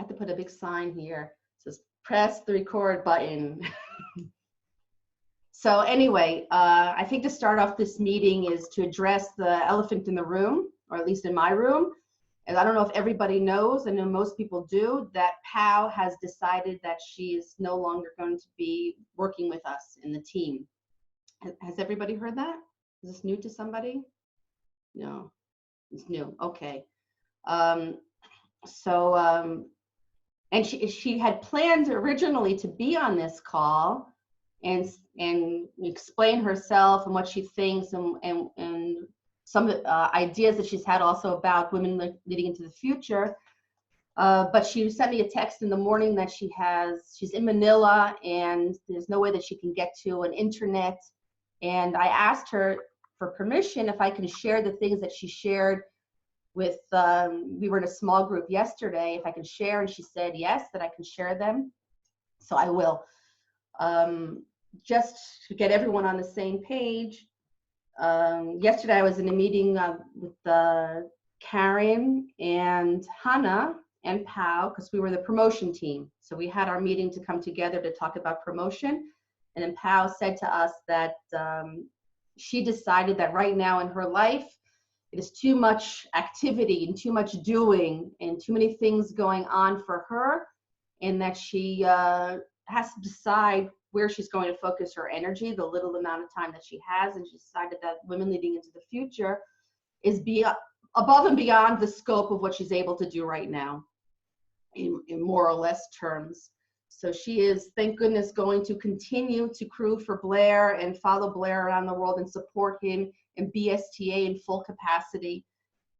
have to put a big sign here. It says press the record button. So anyway, I think to start off this meeting is to address the elephant in the room, or at least in my room. And I don't know if everybody knows, I know most people do, that Pau has decided that she is no longer going to be working with us in the team. Has everybody heard that? Is this new to somebody? No, it's new. Okay. And she had planned originally to be on this call and explain herself and what she thinks and some ideas that she's had also about women leading into the future. But she sent me a text in the morning that she's in Manila and there's no way that she can get to an internet. And I asked her for permission if I can share the things that she shared with, we were in a small group yesterday, if I can share, and she said yes, that I can share them. So I will. Just to get everyone on the same page, yesterday I was in a meeting with Karen and Hannah and Pau, because we were the promotion team. So we had our meeting to come together to talk about promotion. And then Pau said to us that she decided that right now in her life, it is too much activity and too much doing and too many things going on for her, and that she has to decide where she's going to focus her energy, the little amount of time that she has. And she decided that women leading into the future is above and beyond the scope of what she's able to do right now in more or less terms. So she is, thank goodness, going to continue to crew for Blair and follow Blair around the world and support him in BSTA in full capacity.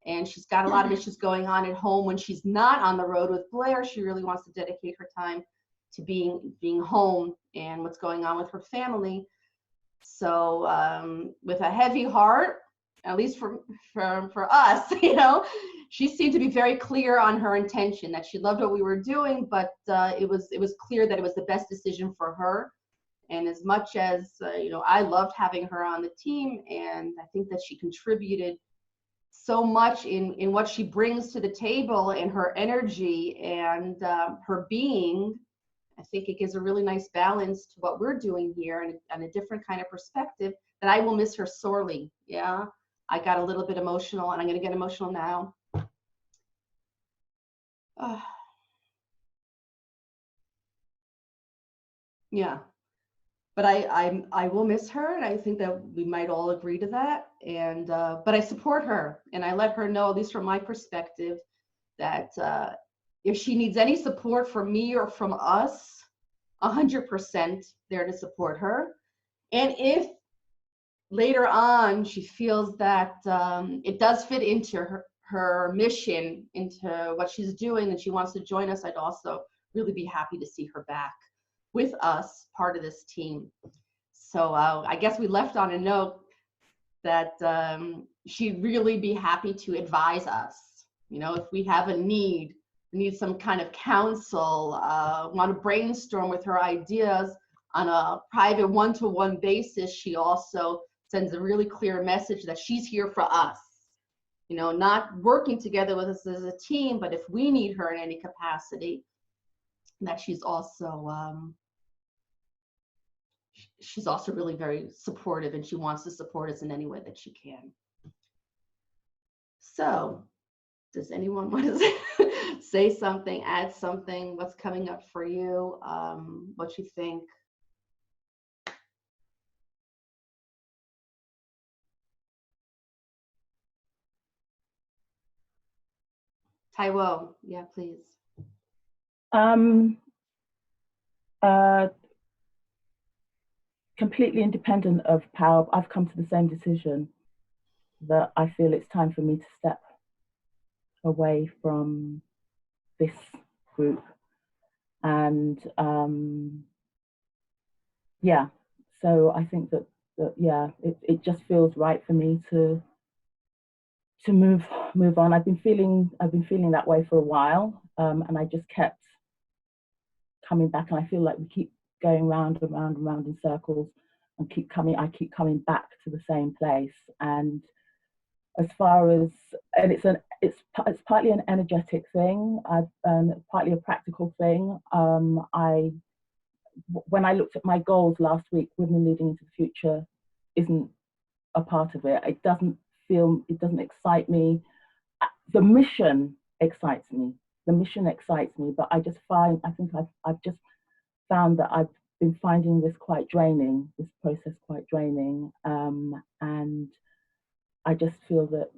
And she's got a lot of issues going on at home when she's not on the road with Blair. She really wants to dedicate her time to being home and what's going on with her family. So with a heavy heart, at least for us, you know, she seemed to be very clear on her intention, that she loved what we were doing, but it was clear that it was the best decision for her. And as much as, you know, I loved having her on the team, and I think that she contributed so much in what she brings to the table and her energy and her being, I think it gives a really nice balance to what we're doing here and a different kind of perspective that I will miss her sorely. Yeah, I got a little bit emotional, and I'm going to get emotional now. Yeah, but I will miss her, and I think that we might all agree to that. And but I support her, and I let her know, at least from my perspective, that if she needs any support from me or from us, 100% there to support her. And if later on she feels that it does fit into her mission, into what she's doing, and she wants to join us, I'd also really be happy to see her back with us, part of this team. So I guess we left on a note that she'd really be happy to advise us. You know, if we have a need some kind of counsel, want to brainstorm with her ideas on a private one-to-one basis, she also sends a really clear message that she's here for us. You know, not working together with us as a team, but if we need her in any capacity, that she's also really very supportive, and she wants to support us in any way that she can. So, does anyone want to say something, add something? What's coming up for you? What you think? Taiwo, yeah, please. Completely independent of Pau, I've come to the same decision, that I feel it's time for me to step away from this group. And yeah, so I think that yeah, it just feels right for me to move on. I've been feeling that way for a while, and I just kept coming back, and I feel like we keep going round and round and round in circles, and I keep coming back to the same place. And as far as, and it's partly an energetic thing, partly a practical thing. When I looked at my goals last week, Women Leading into the Future isn't a part of it. It doesn't excite me. The mission excites me. The mission excites me, but I think I've just found that I've been finding this process quite draining. And I just feel that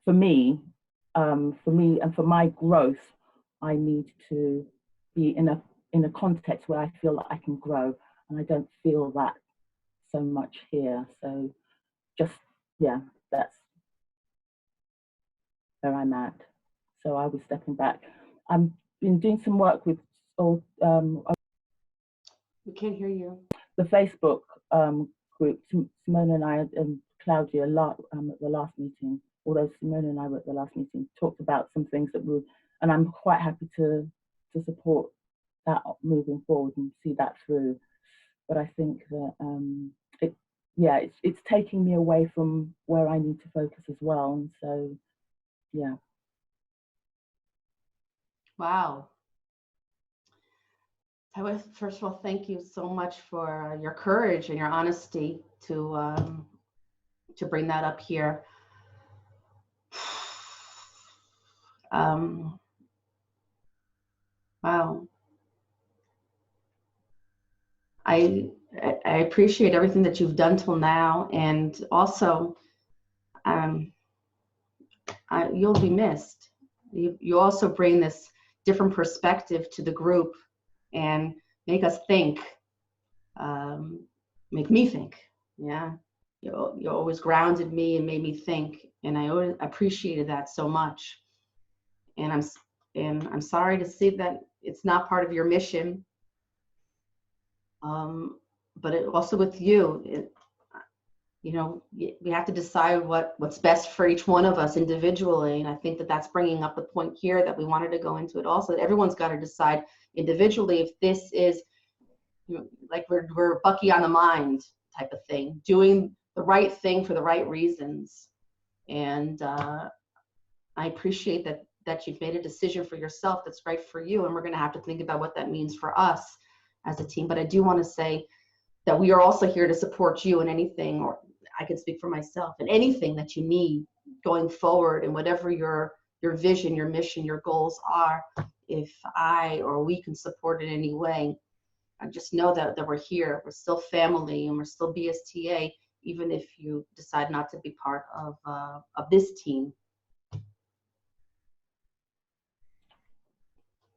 for me and for my growth, I need to be in a context where I feel that I can grow, and I don't feel that so much here. So just, yeah, that's where I'm at. So I was stepping back. I've been doing some work with We can't hear you. the Facebook group. Simona and I and Claudia at the last meeting, although Simona and I were at the last meeting, talked about some things that would, and I'm quite happy to support that moving forward and see that through. But I think that it's taking me away from where I need to focus as well. And so, yeah. Wow. First of all, thank you so much for your courage and your honesty to bring that up here. Wow. I appreciate everything that you've done till now, and also you'll be missed. You also bring this different perspective to the group and make us think, make me think. Yeah, you always grounded me and made me think, and I always appreciated that so much. And I'm sorry to see that it's not part of your mission. But also with you, we have to decide what's best for each one of us individually. And I think that that's bringing up the point here that we wanted to go into it also, that everyone's got to decide individually if this is, like we're Bucky on the mind type of thing, doing the right thing for the right reasons. And I appreciate that you've made a decision for yourself that's right for you. And we're going to have to think about what that means for us as a team. But I do want to say that we are also here to support you in anything, or I can speak for myself, in anything that you need going forward, and whatever your vision, your mission, your goals are. If I or we can support in any way, I just know that we're here. We're still family, and we're still BSTA, even if you decide not to be part of this team.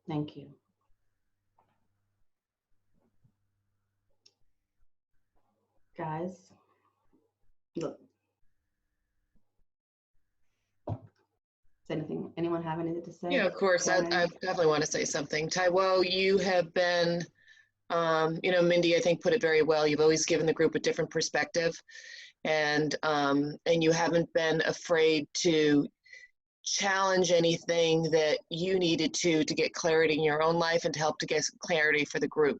Thank you. Guys, look. Anyone have anything to say? Yeah, of course. I definitely want to say something. Taiwo, you have been, Mindy, I think, put it very well. You've always given the group a different perspective, and you haven't been afraid to challenge anything that you needed to get clarity in your own life and to help to get clarity for the group.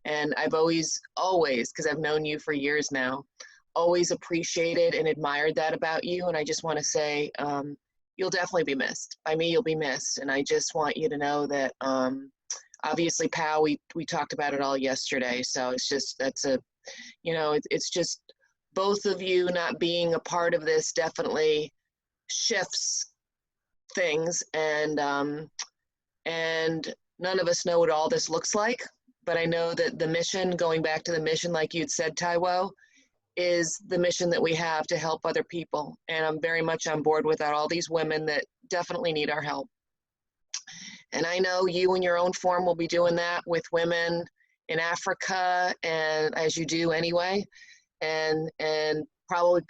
And I've always, because I've known you for years now, always appreciated and admired that about you. And I just want to say, you'll definitely be missed. By me, you'll be missed. And I just want you to know that obviously, Pal, we talked about it all yesterday. So it's just, it's just both of you not being a part of this definitely shifts things. And none of us know what all this looks like. But I know that the mission, going back to the mission, like you'd said, Taiwo, is the mission that we have to help other people. And I'm very much on board with that. All these women that definitely need our help. And I know you in your own form will be doing that with women in Africa, and as you do anyway, and probably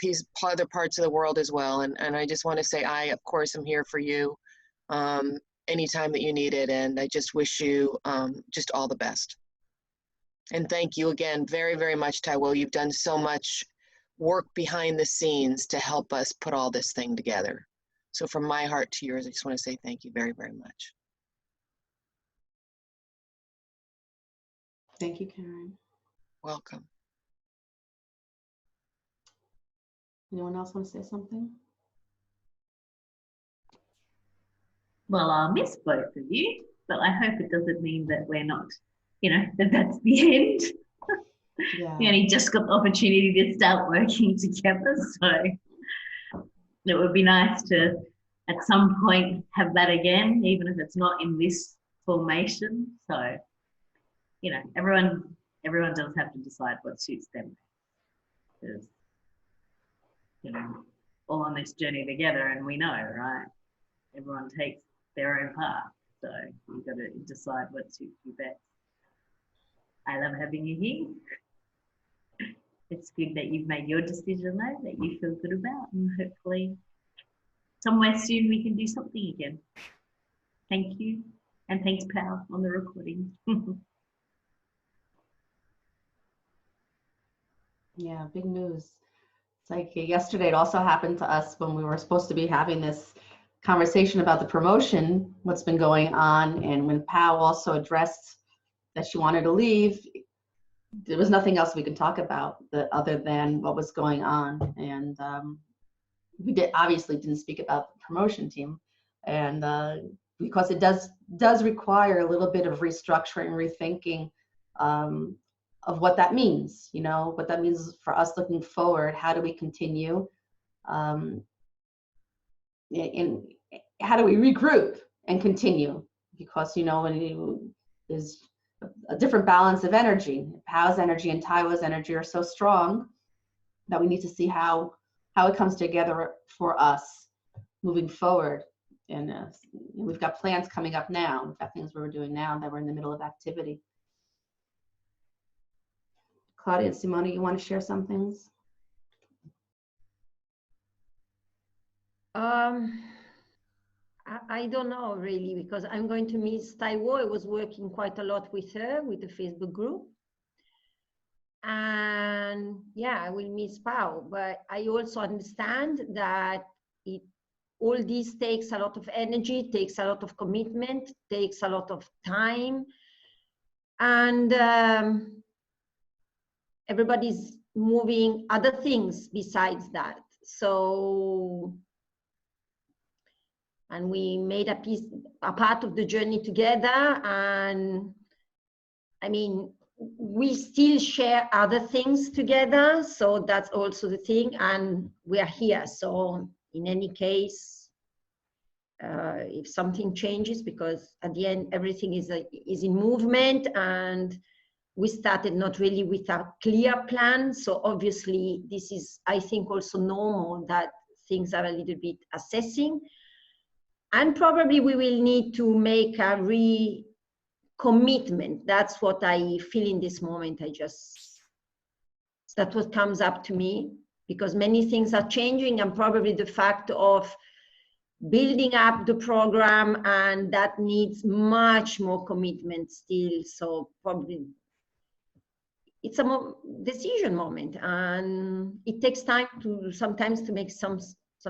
other parts of the world as well. And I just want to say, I, of course, am here for you anytime that you need it. And I just wish you just all the best. And thank you again very, very much, Taiwo. You've done so much work behind the scenes to help us put all this thing together. So from my heart to yours, I just want to say thank you very, very much. Thank you, Karen. Welcome. Anyone else want to say something? Well, I'll miss both of you, but I hope it doesn't mean that we're not, that that's the end. Yeah. We only just got the opportunity to start working together, so it would be nice to, at some point, have that again, even if it's not in this formation. So, everyone does have to decide what suits them, because, all on this journey together, and we know, right? Everyone takes their own path, so you've got to decide what suits you best. I love having you here. It's good that you've made your decision, though, that you feel good about, and hopefully somewhere soon we can do something again. Thank you, and thanks, Pal, on the recording. Yeah, big news. It's like yesterday, it also happened to us when we were supposed to be having this conversation about the promotion, what's been going on, and when Pal also addressed that she wanted to leave, there was nothing else we could talk about other than what was going on. And we obviously didn't speak about the promotion team, and because it does require a little bit of restructuring, rethinking of what that means, what that means for us looking forward. How do we continue? And how do we regroup and continue? Because, when there's a different balance of energy. Pao's energy and Taiwo's energy are so strong that we need to see how it comes together for us moving forward. And we've got plans coming up now. We've got things we're doing now that we're in the middle of activity. Claudia and Simona, you want to share some things? I don't know really, because I'm going to miss Taiwo. I was working quite a lot with her, with the Facebook group. And yeah, I will miss Pao, but I also understand that all this takes a lot of energy, takes a lot of commitment, takes a lot of time. And everybody's moving other things besides that. So, and we made a part of the journey together. And I mean, we still share other things together. So that's also the thing. And we are here. So in any case, if something changes, because at the end, everything is in movement, and we started not really with a clear plan. So obviously this is, I think, also normal that things are a little bit assessing. And probably we will need to make a recommitment. That's what I feel in this moment. That's what comes up to me, because many things are changing, and probably the fact of building up the program, and that needs much more commitment still. So probably it's a decision moment, and it takes time sometimes to make some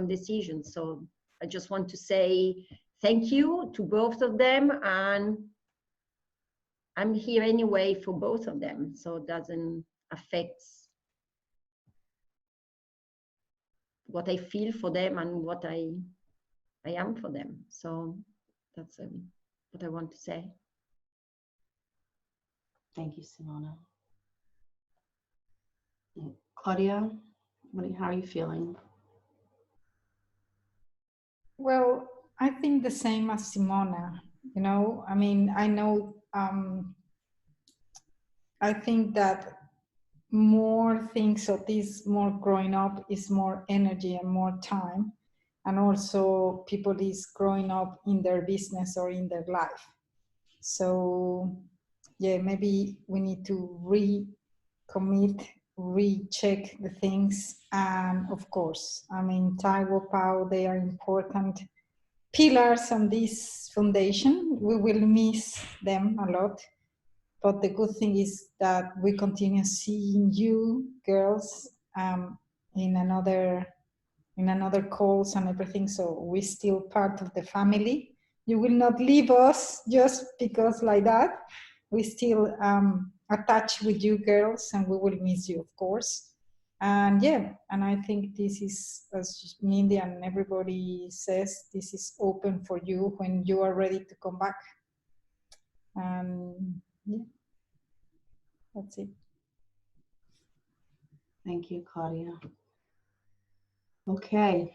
decisions. So I just want to say thank you to both of them, and I'm here anyway for both of them, so it doesn't affect what I feel for them and what I am for them. So that's what I want to say. Thank you, Simona. Claudia, how are you feeling? Well, I think the same as Simona. I mean, I know, I think that more things of this, more growing up, is more energy and more time. And also people is growing up in their business or in their life. So yeah, maybe we need to recommit, recheck the things. And of course, I mean, Taiwo, Pao, they are important pillars on this foundation. We will miss them a lot. But the good thing is that we continue seeing you girls in another calls and everything. So we're still part of the family. You will not leave us just because like that. We still attached with you girls, and we will miss you, of course. And yeah, and I think this is, as Mindy and everybody says, this is open for you when you are ready to come back. And yeah, that's it. Thank you, Claudia. Okay,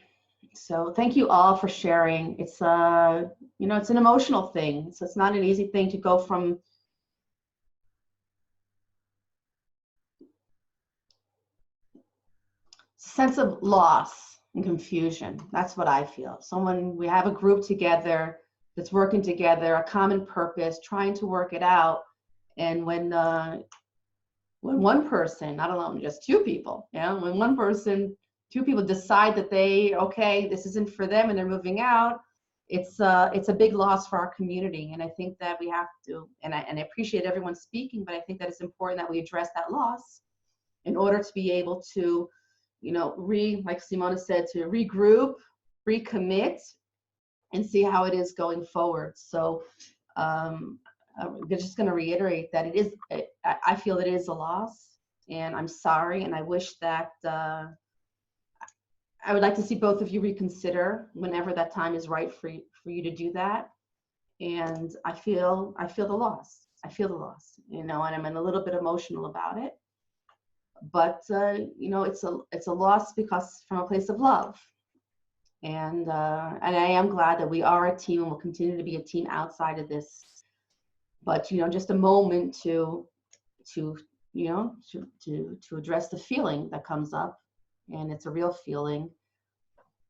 so thank you all for sharing. It's you know, it's an emotional thing, so it's not an easy thing to go from sense of loss and confusion. That's what I feel. We have a group together that's working together, a common purpose, trying to work it out, and when one person, not alone, just two people, you know, when one person, two people decide that okay, this isn't for them and they're moving out, it's a big loss for our community. And I think that we have to, and I appreciate everyone speaking, but I think that it's important that we address that loss in order to be able to, you know, like Simona said, to regroup, recommit, and see how it is going forward. So I'm just going to reiterate that I feel that it is a loss, and I'm sorry, and I wish that I would like to see both of you reconsider whenever that time is right for you to do that. And I feel the loss. I feel the loss, you know, and I'm a little bit emotional about it. But you know, it's a loss because from a place of love. And I am glad that we are a team and will continue to be a team outside of this. But you know, just a moment to you know, to address the feeling that comes up, and it's a real feeling.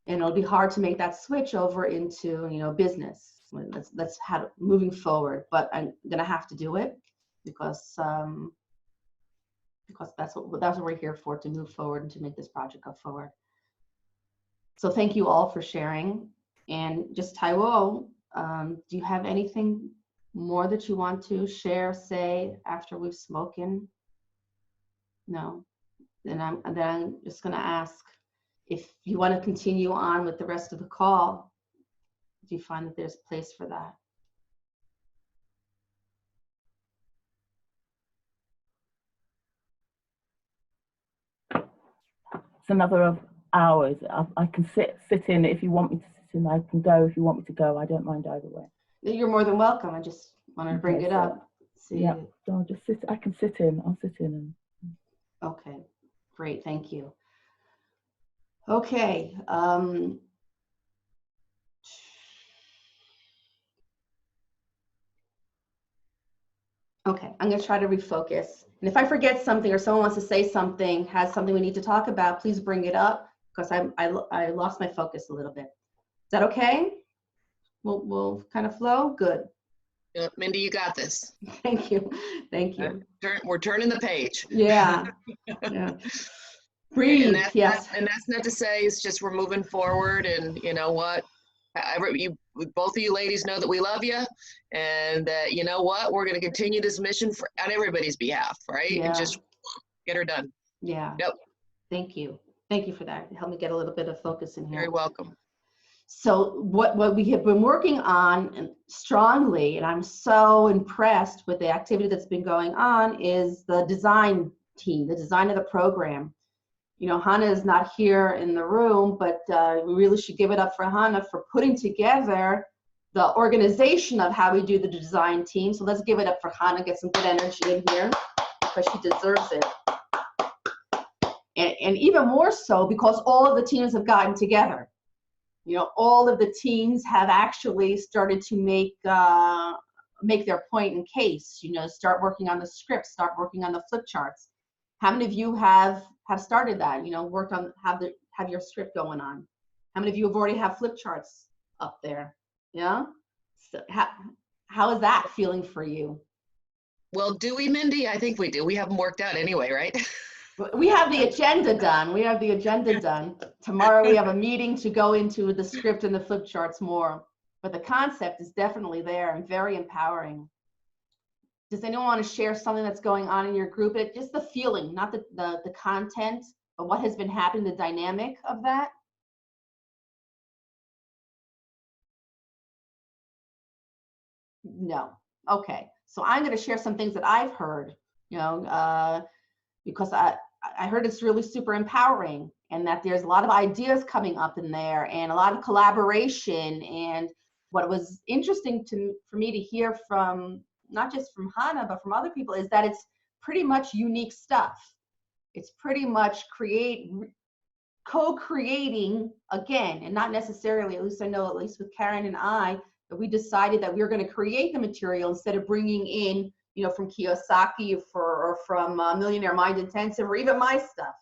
And it'll be hard to make that switch over into, you know, business. Let's have moving forward. But I'm gonna have to do it because that's what we're here for, to move forward and to make this project go forward. So thank you all for sharing. And just Taiwo, do you have anything more that you want to share, say, after we've spoken? No. Then I'm just going to ask if you want to continue on with the rest of the call. Do you find that there's a place for that? It's another of hours. I can sit in. If you want me to sit in, I can go. If you want me to go, I don't mind either way. You're more than welcome. I just wanted to bring it up. See. Yeah, so I'll just sit. I can sit in. I'll sit in. Okay, great. Thank you. Okay. Okay, I'm going to try to refocus. And if I forget something or someone wants to say something, has something we need to talk about, please bring it up, because I lost my focus a little bit. Is that okay? We'll kind of flow? Good. Yeah, Mindy, you got this. Thank you. Thank you. We're turning the page. Yeah. Yeah. Breathe. And Yes. that's not to say it's just we're moving forward, and you know what? Both of you ladies know that we love you, and that you know what, we're going to continue this mission on everybody's behalf, right? Yeah. And just get her done. Yeah. Yep. Thank you. Thank you for that. Help me get a little bit of focus in here. Very welcome. So what we have been working on strongly, and I'm so impressed with the activity that's been going on, is the design team, the design of the program. You know, Hannah is not here in the room, but we really should give it up for Hannah for putting together the organization of how we do the design team. So let's give it up for Hannah, get some good energy in here, because she deserves it. And even more so because all of the teams have gotten together. You know, all of the teams have actually started to make their point in case, you know, start working on the scripts, start working on the flip charts. How many of you have started that, you know, worked on, have your script going on? How many of you have already have flip charts up there? Yeah. So how is that feeling for you? Well, do we, Mindy? I think we do. We have them worked out anyway, right? We have the agenda done. We have the agenda done. Tomorrow we have a meeting to go into the script and the flip charts more. But the concept is definitely there and very empowering. Does anyone want to share something that's going on in your group? Just the feeling, not the content, but what has been happening, the dynamic of that? No. Okay. So I'm going to share some things that I've heard, you know, because I heard it's really super empowering, and that there's a lot of ideas coming up in there and a lot of collaboration. And what was interesting for me to hear from, not just from Hannah, but from other people, is that it's pretty much unique stuff. It's pretty much co-creating again, and not necessarily, at least I know, at least with Karen and I, that we decided that we were going to create the material instead of bringing in, you know, from Kiyosaki or from Millionaire Mind Intensive or even my stuff,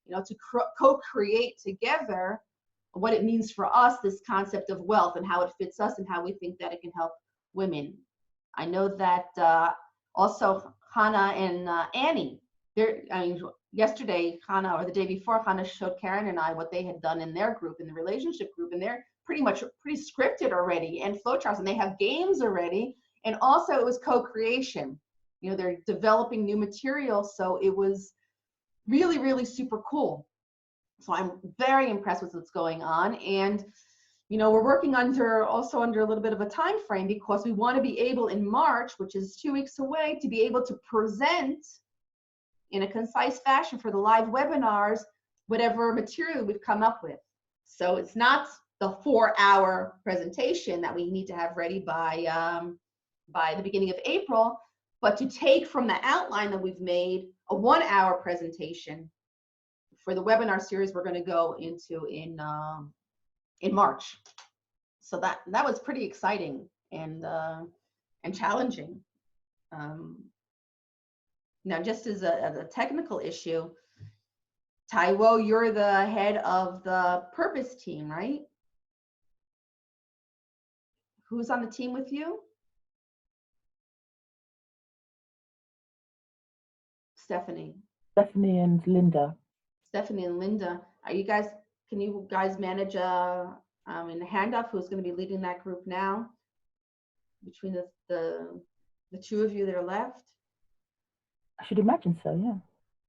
you know, to co-create together what it means for us, this concept of wealth and how it fits us and how we think that it can help women. I know that also Hannah and Annie, yesterday, Hannah, or the day before, Hannah showed Karen and I what they had done in their group, in the relationship group, and they're pretty scripted already, and flowcharts, and they have games already. And also it was co-creation. You know, they're developing new material, so it was really, really super cool. So I'm very impressed with what's going on. And, you know, we're working also under a little bit of a time frame, because we want to be able in March, which is 2 weeks away, to be able to present in a concise fashion for the live webinars whatever material we've come up with. So it's not the 4-hour presentation that we need to have ready by the beginning of April, but to take from the outline that we've made a 1-hour presentation for the webinar series we're going to go into in March. So that was pretty exciting and challenging. Now, just as a technical issue, Taiwo, you're the head of the Purpose team, right? Who's on the team with you? Stephanie. Stephanie and Linda. Stephanie and Linda. Can you guys manage in the handoff who's going to be leading that group now? Between the two of you that are left? I should imagine so, yeah.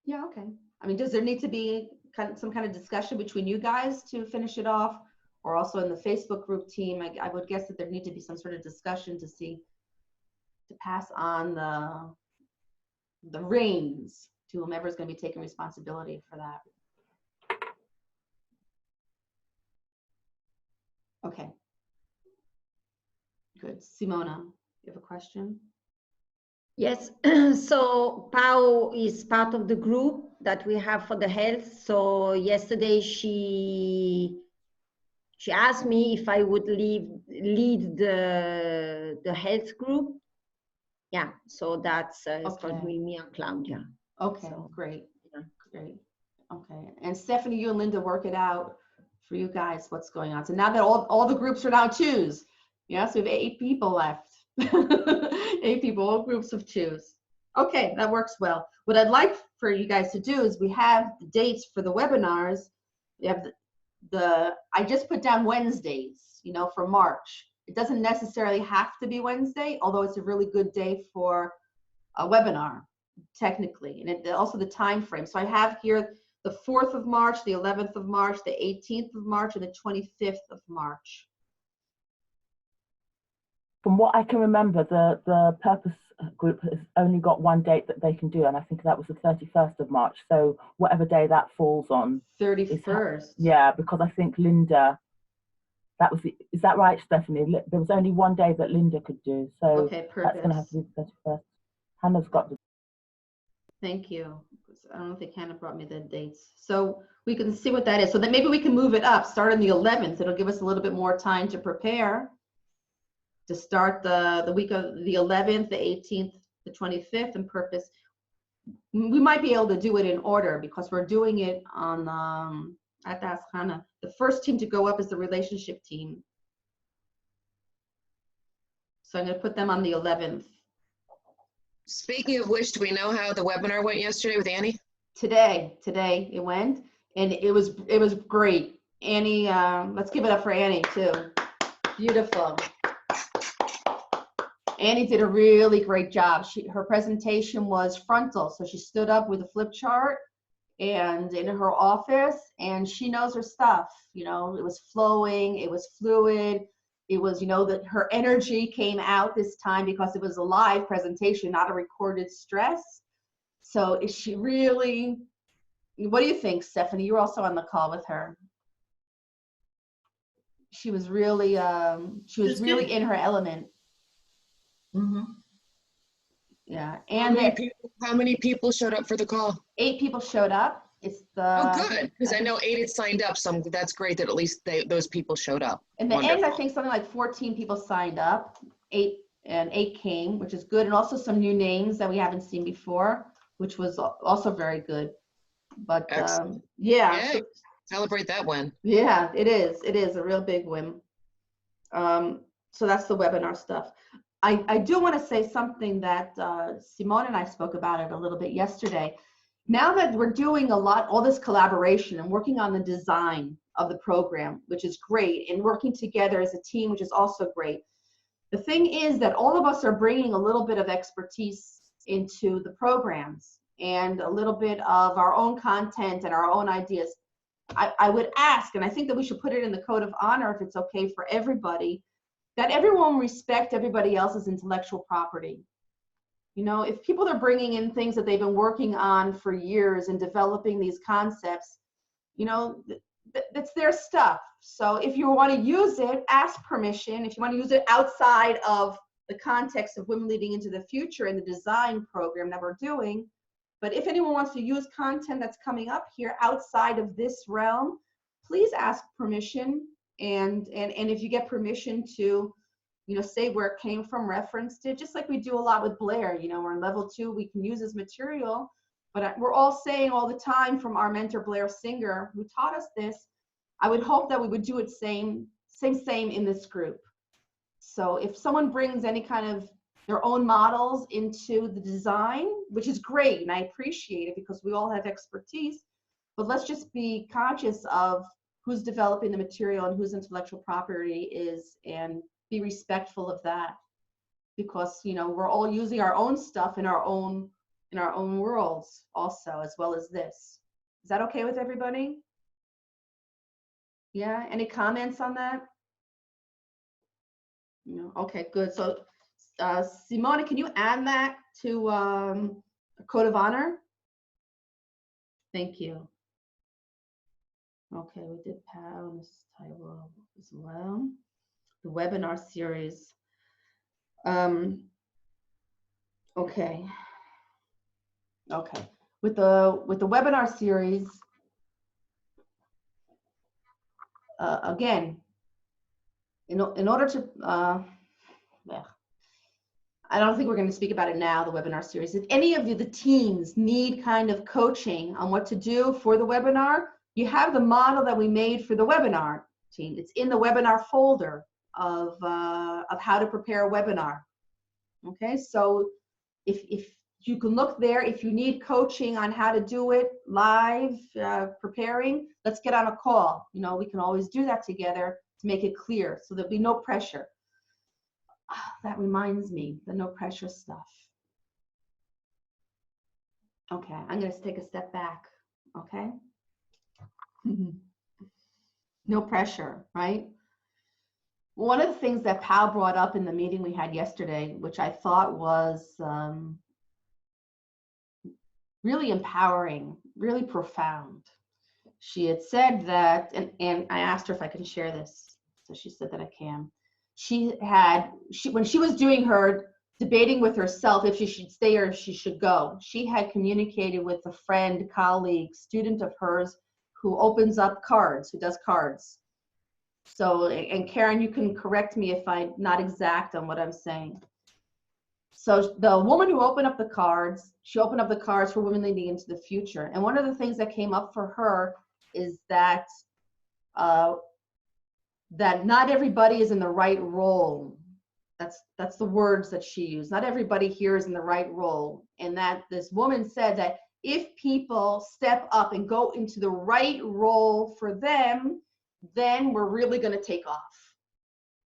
Yeah, okay. I mean, does there need to be some kind of discussion between you guys to finish it off? Or also in the Facebook group team, I would guess that there need to be some sort of discussion to pass on the reins to whomever's going to be taking responsibility for that. Okay. Good. Simona, you have a question? Yes, so Pau is part of the group that we have for the health. So yesterday she asked me if I would lead the health group. Yeah, so that's it's going to be me and Claudia. Okay, So, great, yeah. great. Okay, and Stephanie, you and Linda work it out for you guys, what's going on. So now that all the groups are now 2s, yeah, so we have 8 people left. 8 people, all groups of 2s. Okay, that works well. What I'd like for you guys to do is we have the dates for the webinars. We have I just put down Wednesdays, you know, for March. It doesn't necessarily have to be Wednesday, although it's a really good day for a webinar, technically, and also the time frame. So I have here the 4th of March, the 11th of March, the 18th of March, and the 25th of March. From what I can remember, the Purpose group has only got one date that they can do, and I think that was the 31st of March. So whatever day that falls on. 31st. Yeah, because I think Linda, is that right, Stephanie? There was only one day that Linda could do. So okay, that's going to have to be the 31st. Hannah's got the. Thank you. I don't think Hannah brought me the dates. So we can see what that is. So then maybe we can move it up, start on the 11th. It'll give us a little bit more time to prepare. To start the week of the 11th, the 18th, the 25th, and Purpose. We might be able to do it in order because we're doing it on, I have to ask Hannah. The first team to go up is the relationship team. So I'm going to put them on the 11th. Speaking of which, do we know how the webinar went yesterday with Annie? Today it went, and it was great. Annie, let's give it up for Annie too. Beautiful. Annie did a really great job. Her presentation was frontal, so she stood up with a flip chart and in her office, and she knows her stuff. You know, it was flowing, it was fluid. It was, you know, that her energy came out this time because it was a live presentation, not a recorded stress. So she really What do you think, Stephanie? You were also on the call with her. She was really That's really good. in her element. Mhm. Yeah, How and many how many people showed up for the call? 8 people showed up. It's Oh, the good, because I know 8 had signed up, so that's great that at least those people showed up. in the end, I Wonderful. think something like 14 people signed up. 8 came, which is good, and also some new names that we haven't seen before, which was also very good. But Excellent. yeah, Yay. Celebrate that win. yeah, it is a real big win. So that's the webinar stuff. I do want to say something that Simone and I spoke about it a little bit yesterday. Now that we're doing all this collaboration and working on the design of the program, which is great, and working together as a team, which is also great. The thing is that all of us are bringing a little bit of expertise into the programs and a little bit of our own content and our own ideas. I would ask, and I think that we should put it in the code of honor if it's okay for everybody, that everyone respect everybody else's intellectual property. You know, if people are bringing in things that they've been working on for years and developing these concepts, you know, that's their stuff. So if you want to use it, ask permission. If you want to use it outside of the context of Women Leading into the Future and the design program that we're doing, but if anyone wants to use content that's coming up here outside of this realm, please ask permission. And if you get permission to, you know, say where it came from, referenced it, just like we do a lot with Blair. You know, we're in level 2, we can use this material, but we're all saying all the time from our mentor Blair Singer, who taught us this, I would hope that we would do it same in this group. So if someone brings any kind of their own models into the design, which is great, and I appreciate it because we all have expertise, but let's just be conscious of who's developing the material and whose intellectual property is, and be respectful of that, because, you know, we're all using our own stuff in our own worlds also, as well as this. Is that okay with everybody? Yeah, any comments on that? No, okay, good. So Simone, can you add that to a code of honor? Thank you. Okay, we did POW and Mrs. Taiwo as well. The webinar series. Okay. With the webinar series, again, in order to, I don't think we're going to speak about it now, the webinar series. If any of you, the teams, need kind of coaching on what to do for the webinar, you have the model that we made for the webinar team. It's in the webinar folder of how to prepare a webinar. Okay, so if you can look there, if you need coaching on how to do it live, preparing, let's get on a call. You know, we can always do that together to make it clear, so there'll be no pressure. That reminds me, the no pressure stuff. Okay, I'm going to take a step back, okay? No pressure, right? One of the things that Pal brought up in the meeting we had yesterday, which I thought was really empowering, really profound. She had said that, and I asked her if I can share this, so she said that I can. When she was doing her debating with herself if she should stay or if she should go, she had communicated with a friend, colleague, student of hers who opens up cards, who does cards. So, and Karen, you can correct me if I'm not exact on what I'm saying. So the woman who opened up the cards, she opened up the cards for Women Leading into the Future. And one of the things that came up for her is that that not everybody is in the right role. That's the words that she used. Not everybody here is in the right role. And that this woman said that if people step up and go into the right role for them, then we're really going to take off.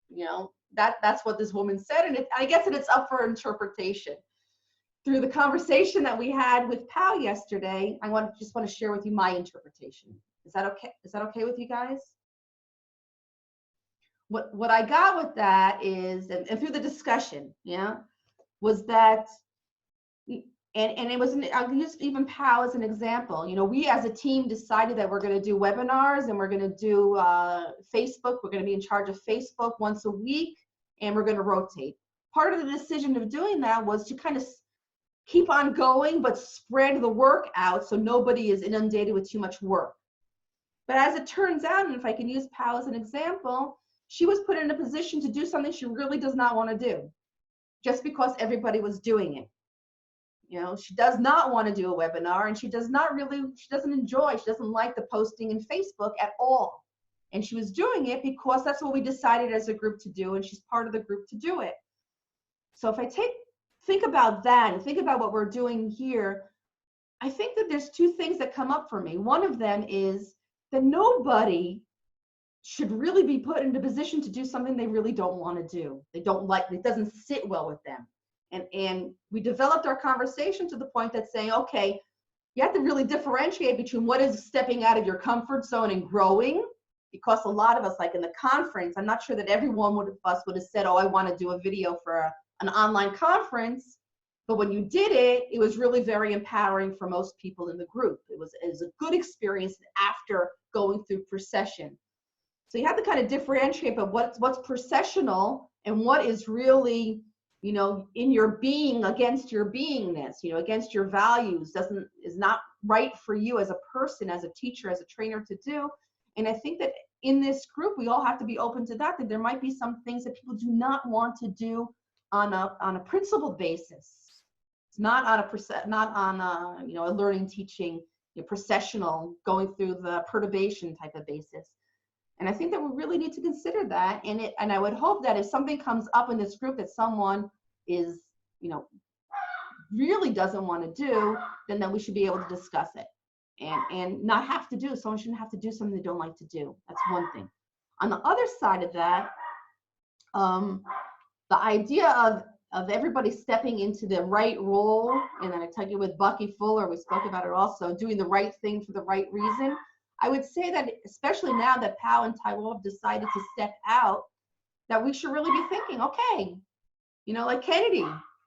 You know, that's what this woman said. And I guess it's up for interpretation. Through the conversation that we had with Pal yesterday, I just want to share with you my interpretation. Is that okay? Is that okay with you guys? What I got with that is, and through the discussion, yeah, was that And it was, I'll use even POW as an example. You know, we as a team decided that we're going to do webinars and we're going to do Facebook. We're going to be in charge of Facebook once a week, and we're going to rotate. Part of the decision of doing that was to kind of keep on going, but spread the work out so nobody is inundated with too much work. But as it turns out, and if I can use POW as an example, she was put in a position to do something she really does not want to do, just because everybody was doing it. You know, she does not want to do a webinar, and she doesn't enjoy, she doesn't like the posting in Facebook at all. And she was doing it because that's what we decided as a group to do, and she's part of the group to do it. So if I think about that and think about what we're doing here, I think that there's two things that come up for me. One of them is that nobody should really be put in a position to do something they really don't want to do. They don't like, it doesn't sit well with them. And we developed our conversation to the point that saying, okay, you have to really differentiate between what is stepping out of your comfort zone and growing, because a lot of us, like in the conference, I'm not sure that everyone of us would have said, oh, I want to do a video for an online conference. But when you did it, it was really very empowering for most people in the group. It was a good experience after going through procession. So you have to kind of differentiate, but what's processional and what is really, you know, in your being against your beingness, you know, against your values, is not right for you as a person, as a teacher, as a trainer to do. And I think that in this group, we all have to be open to that there might be some things that people do not want to do on a principled basis. It's not on a you know, a learning, teaching, you know, processional, going through the perturbation type of basis. And I think that we really need to consider that. And I would hope that if something comes up in this group that someone is, you know, really doesn't want to do, then that we should be able to discuss it and not have to do. Someone shouldn't have to do something they don't like to do. That's one thing. On the other side of that, the idea of everybody stepping into the right role, and I tell you with Bucky Fuller, we spoke about it also, doing the right thing for the right reason. I would say that especially now that POW and Taiwo have decided to step out, that we should really be thinking, okay, you know, like Kennedy,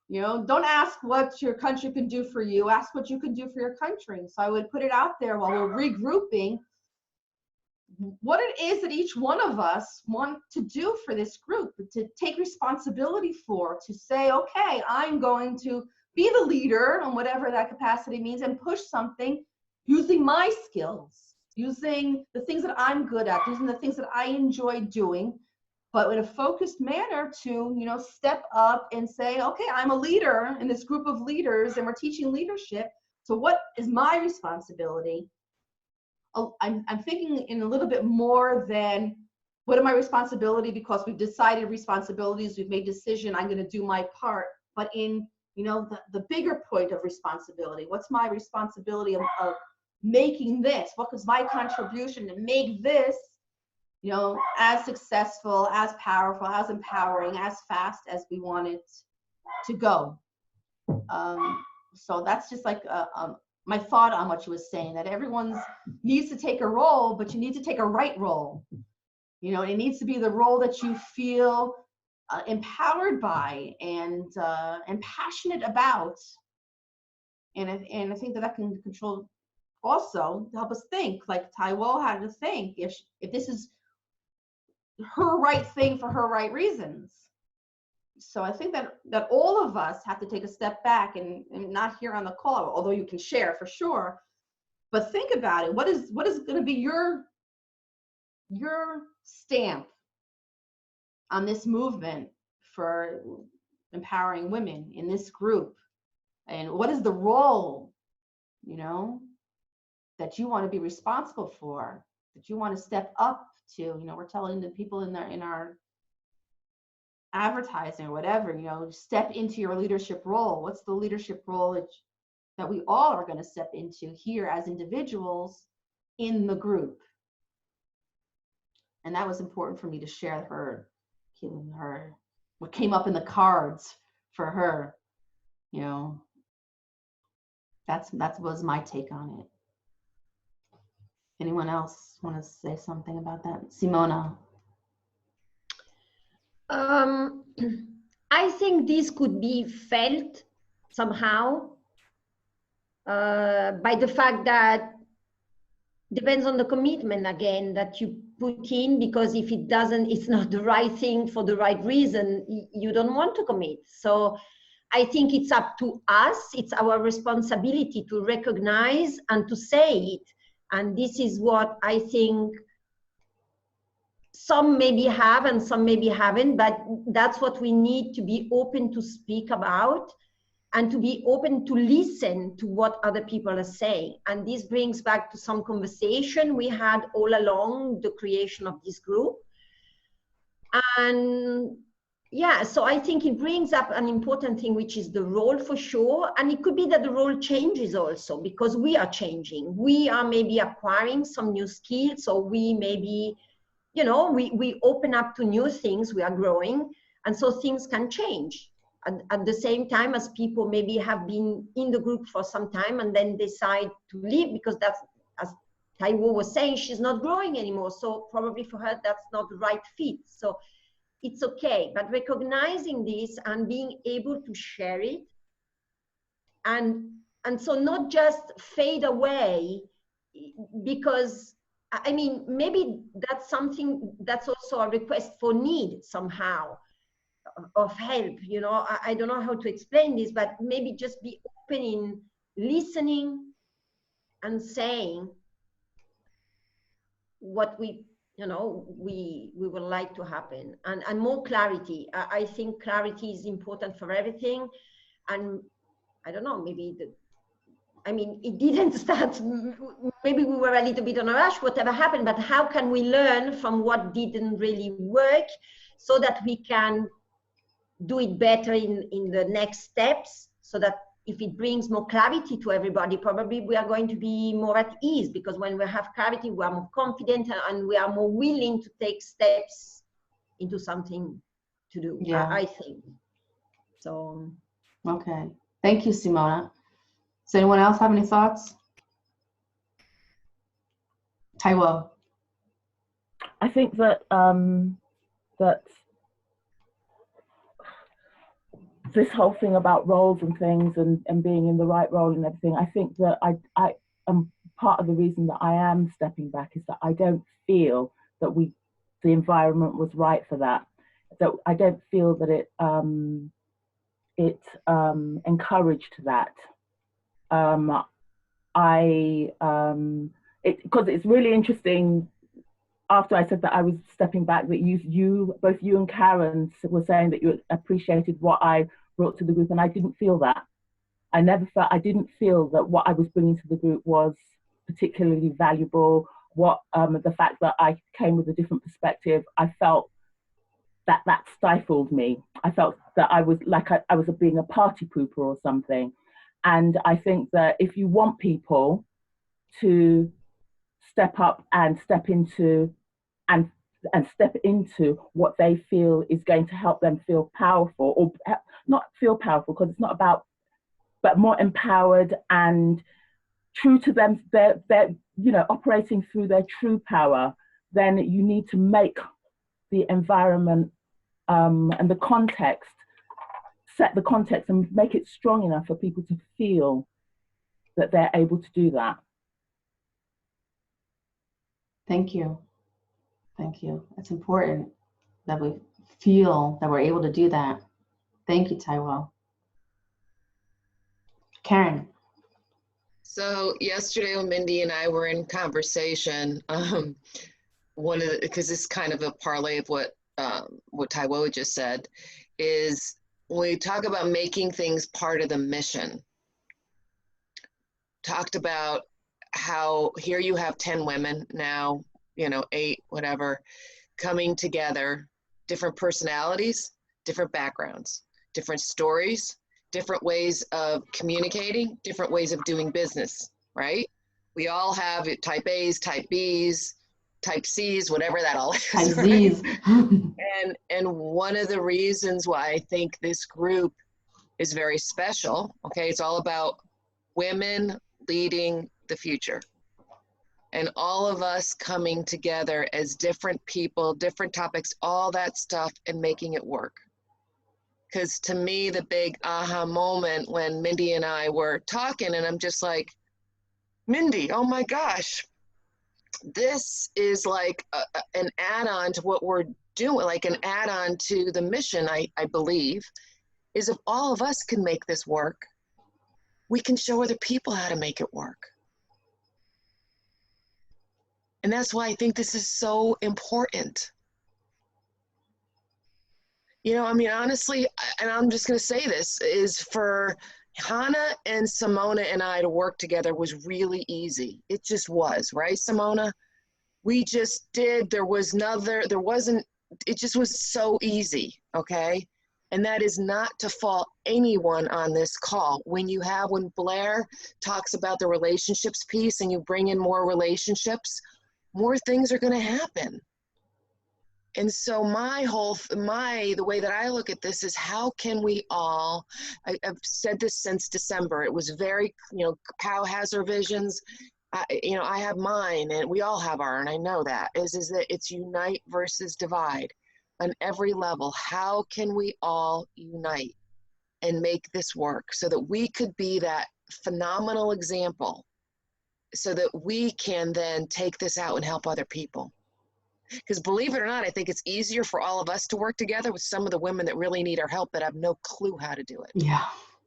you know, don't ask what your country can do for you, ask what you can do for your country. So I would put it out there while we're regrouping, what it is that each one of us want to do for this group, to take responsibility for, to say, okay, I'm going to be the leader on whatever that capacity means and push something using my skills, using the things that I'm good at, using the things that I enjoy doing, but in a focused manner to, you know, step up and say, okay, I'm a leader in this group of leaders and we're teaching leadership. So what is my responsibility? I'm thinking in a little bit more than what are my responsibility, because we've decided responsibilities, we've made decision, I'm going to do my part, but in, you know, the bigger point of responsibility, what's my responsibility of making this? What was my contribution to make this, you know, as successful, as powerful, as empowering, as fast as we want it to go? So that's just like my thought on what you was saying, that everyone needs to take a role, but you need to take a right role. You know, it needs to be the role that you feel empowered by and passionate about. And I think that can control also to help us think, like Taiwo had to think, if this is her right thing for her right reasons. So I think that all of us have to take a step back and not here on the call, although you can share for sure, but think about it. What is going to be your stamp on this movement for empowering women in this group? And what is the role, you know, that you want to be responsible for, that you want to step up to? You know, we're telling the people in our advertising or whatever, you know, step into your leadership role. What's the leadership role that we all are going to step into here as individuals in the group? And that was important for me to share what came up in the cards for her. You know, that was my take on it. Anyone else want to say something about that? Simona. I think this could be felt somehow by the fact that depends on the commitment again that you put in, because if it doesn't, it's not the right thing for the right reason, you don't want to commit. So I think it's up to us, it's our responsibility to recognize and to say it. And this is what I think some maybe have and some maybe haven't, but that's what we need to be open to speak about, and to be open to listen to what other people are saying. And this brings back to some conversation we had all along the creation of this group. And yeah, so I think it brings up an important thing, which is the role for sure. And it could be that the role changes also because we are changing. We are maybe acquiring some new skills, or we maybe, you know, we open up to new things, we are growing. And so things can change. At the same time as people maybe have been in the group for some time and then decide to leave because that's, as Taiwo was saying, she's not growing anymore. So probably for her, that's not the right fit. So it's okay, but recognizing this and being able to share it, and so not just fade away, because I mean, maybe that's something that's also a request for need somehow, of help, you know. I don't know how to explain this, but maybe just be open in listening and saying what we, you know, we would like to happen, and more clarity. I think clarity is important for everything. And I don't know, maybe I mean, it didn't start, maybe we were a little bit on a rush, whatever happened, but how can we learn from what didn't really work so that we can do it better in the next steps, so that if it brings more clarity to everybody, probably we are going to be more at ease, because when we have clarity, we are more confident and we are more willing to take steps into something to do. Yeah. I think. So. Okay. Thank you, Simona. Does anyone else have any thoughts? Taiwo. I think that that this whole thing about roles and things and being in the right role and everything, I think that I am part of the reason that I am stepping back is that I don't feel that the environment was right for that. That I don't feel that it encouraged that. Because it's really interesting. After I said that I was stepping back, that both you and Karen were saying that you appreciated what I brought to the group, and I didn't feel that. I didn't feel that what I was bringing to the group was particularly valuable. The fact that I came with a different perspective, I felt that stifled me. I felt that I was like I was being a party pooper or something. And I think that if you want people to step up and step into what they feel is going to help them feel powerful, or not feel powerful, because it's not about, but more empowered and true to them, they're you know, operating through their true power, then you need to make the environment and the context, set the context and make it strong enough for people to feel that they're able to do that. Thank you. Thank you. It's important that we feel that we're able to do that. Thank you, Taiwo. Karen. So yesterday when Mindy and I were in conversation, because this is kind of a parlay of what Taiwo just said, is when we talk about making things part of the mission, talked about how here you have 10 women now, you know, 8, whatever, coming together, different personalities, different backgrounds, different stories, different ways of communicating, different ways of doing business, right? We all have type A's, type B's, type C's, whatever that all is. Type right? Z's. And one of the reasons why I think this group is very special, okay, it's all about women leading the future. And all of us coming together as different people, different topics, all that stuff, and making it work. Because to me, the big aha moment when Mindy and I were talking, and I'm just like, Mindy, oh my gosh, this is like an add-on to what we're doing, like an add-on to the mission, I believe, is if all of us can make this work, we can show other people how to make it work. And that's why I think this is so important. You know, I mean, honestly, and I'm just going to say this, is for Hannah and Simona and I to work together was really easy. It just was, right, Simona? We just did, it just was so easy, okay? And that is not to fault anyone on this call. When Blair talks about the relationships piece and you bring in more relationships, more things are going to happen. And so the way that I look at this is, how can we all, I've said this since December, it was very, Pow has her visions, I have mine, and we all have our, and I know that, is that it's unite versus divide on every level. How can we all unite and make this work so that we could be that phenomenal example, so that we can then take this out and help other people? Because believe it or not, I think it's easier for all of us to work together with some of the women that really need our help that have no clue how to do it. Yeah.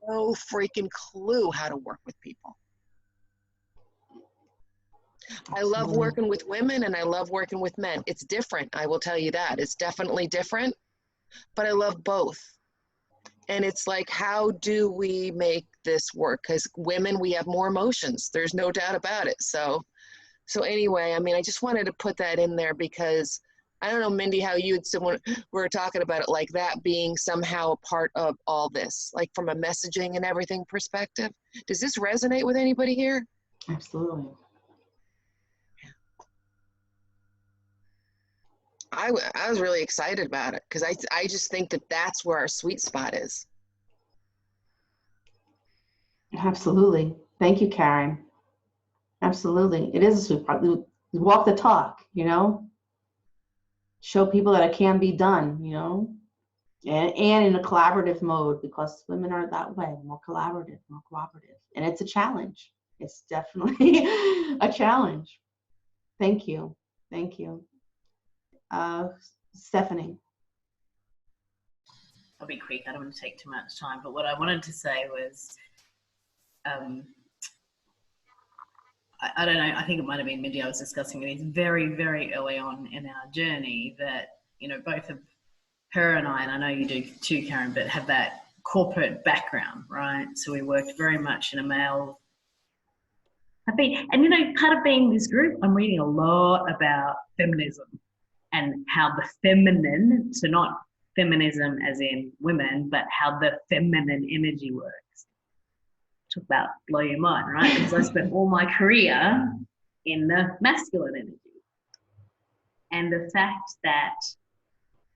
No freaking clue how to work with people. I love working with women and I love working with men. It's different, I will tell you that. It's definitely different, but I love both. And it's like, how do we make this work? Because women, we have more emotions. There's no doubt about it. So anyway, I mean, I just wanted to put that in there because I don't know, Mindy, how you and someone were talking about it, like that being somehow a part of all this, like from a messaging and everything perspective. Does this resonate with anybody here? Absolutely. I was really excited about it because I just think that that's where our sweet spot is. Absolutely. Thank you, Karen. Absolutely. It is a sweet part. Walk the talk, show people that it can be done, and in a collaborative mode, because women are that way, more collaborative, more cooperative. And it's a challenge. It's definitely a challenge. Thank you. Thank you. Stephanie. I'll be quick. I don't want to take too much time. But what I wanted to say was, I don't know, I think it might have been Mindy I was discussing with. It's very, very early on in our journey that, both of her and I know you do too, Karen, but have that corporate background, right? So we worked very much in a male. Part of being this group, I'm reading a lot about feminism and how the feminine, so not feminism as in women, but how the feminine energy works. Talk about blow your mind, right? Because I spent all my career in the masculine energy. And the fact that,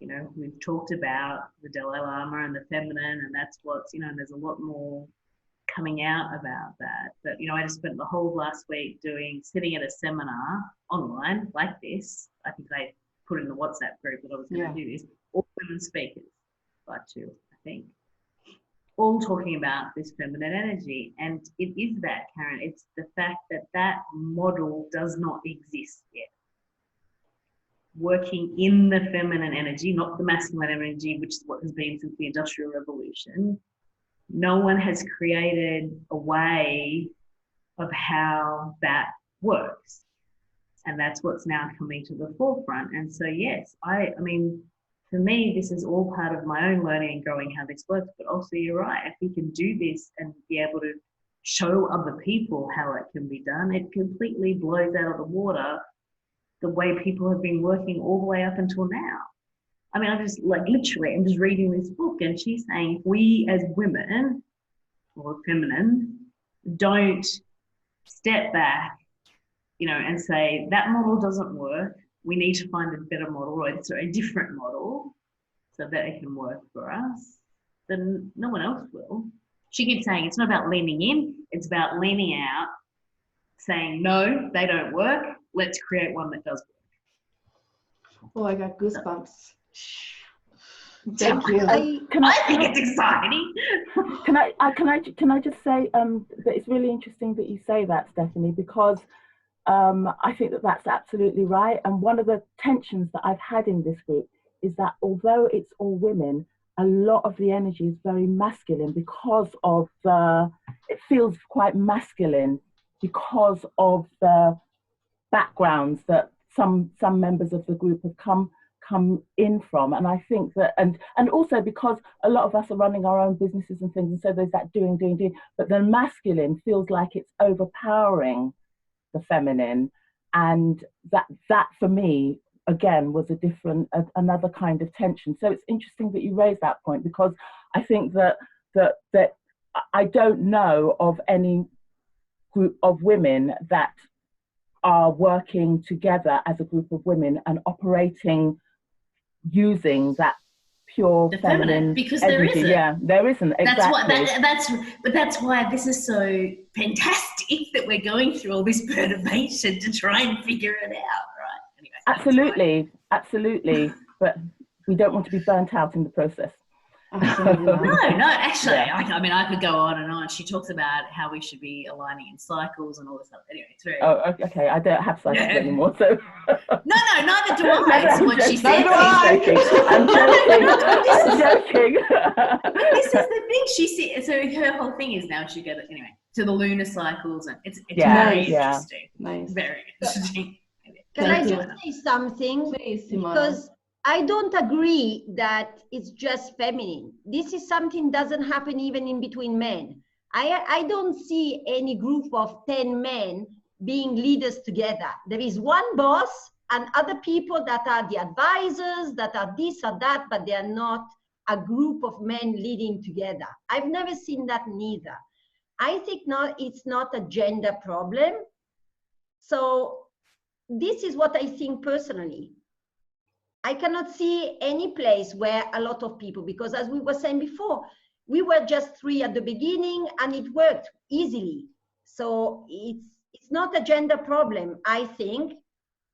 we've talked about the Dalai Lama and the feminine, and that's what's, and there's a lot more coming out about that. But, I just spent the whole last week sitting at a seminar online like this. I think I put in the WhatsApp group that I was going to do this. All women speakers, like two, I think, all talking about this feminine energy. And it is that, Karen, it's the fact that that model does not exist yet. Working in the feminine energy, not the masculine energy, which is what has been since the Industrial Revolution. No one has created a way of how that works. And that's what's now coming to the forefront. And so, yes, I mean, for me, this is all part of my own learning and growing how this works. But also, you're right, if we can do this and be able to show other people how it can be done, it completely blows out of the water the way people have been working all the way up until now. I mean, I'm just reading this book, and she's saying if we as women, or feminine, don't step back, and say that model doesn't work, we need to find a better model, or a different model so that it can work for us, then no one else will. She keeps saying it's not about leaning in, it's about leaning out, saying, no, they don't work, let's create one that does work. Oh, I got goosebumps. Thank you. I think it's exciting. Can I just say that it's really interesting that you say that, Stephanie, because I think that that's absolutely right. And one of the tensions that I've had in this group is that although it's all women, a lot of the energy is very masculine because of it feels quite masculine because of the backgrounds that some members of the group have come in from. And I think that, and also because a lot of us are running our own businesses and things, and so there's that doing, but the masculine feels like it's overpowering the feminine. And that for me, again, was another kind of tension. So it's interesting that you raised that point, because I think that I don't know of any group of women that are working together as a group of women and operating using that pure The feminine because energy. there isn't. Yeah, there isn't. Exactly. That's why this is so fantastic that we're going through all this perturbation to try and figure it out, right? Anyway, absolutely. But we don't want to be burnt out in the process. Absolutely not. No, actually, Yeah. I mean, I could go on and on. She talks about how we should be aligning in cycles and all this stuff. Anyway, it's very. Oh, okay. I don't have cycles anymore, so. No, neither do I. Is what she said. I'm joking. This is the thing. She said. So her whole thing is now she goes anyway to the lunar cycles, and it's very interesting. Nice. Very interesting. Can I just say something? Please, Simona. Because I don't agree that it's just feminine. This is something doesn't happen even in between men. I don't see any group of 10 men being leaders together. There is one boss and other people that are the advisors, that are this or that, but they are not a group of men leading together. I've never seen that neither. I think it's not a gender problem. So this is what I think personally. I cannot see any place where a lot of people, because as we were saying before, we were just 3 at the beginning and it worked easily. So it's not a gender problem, I think.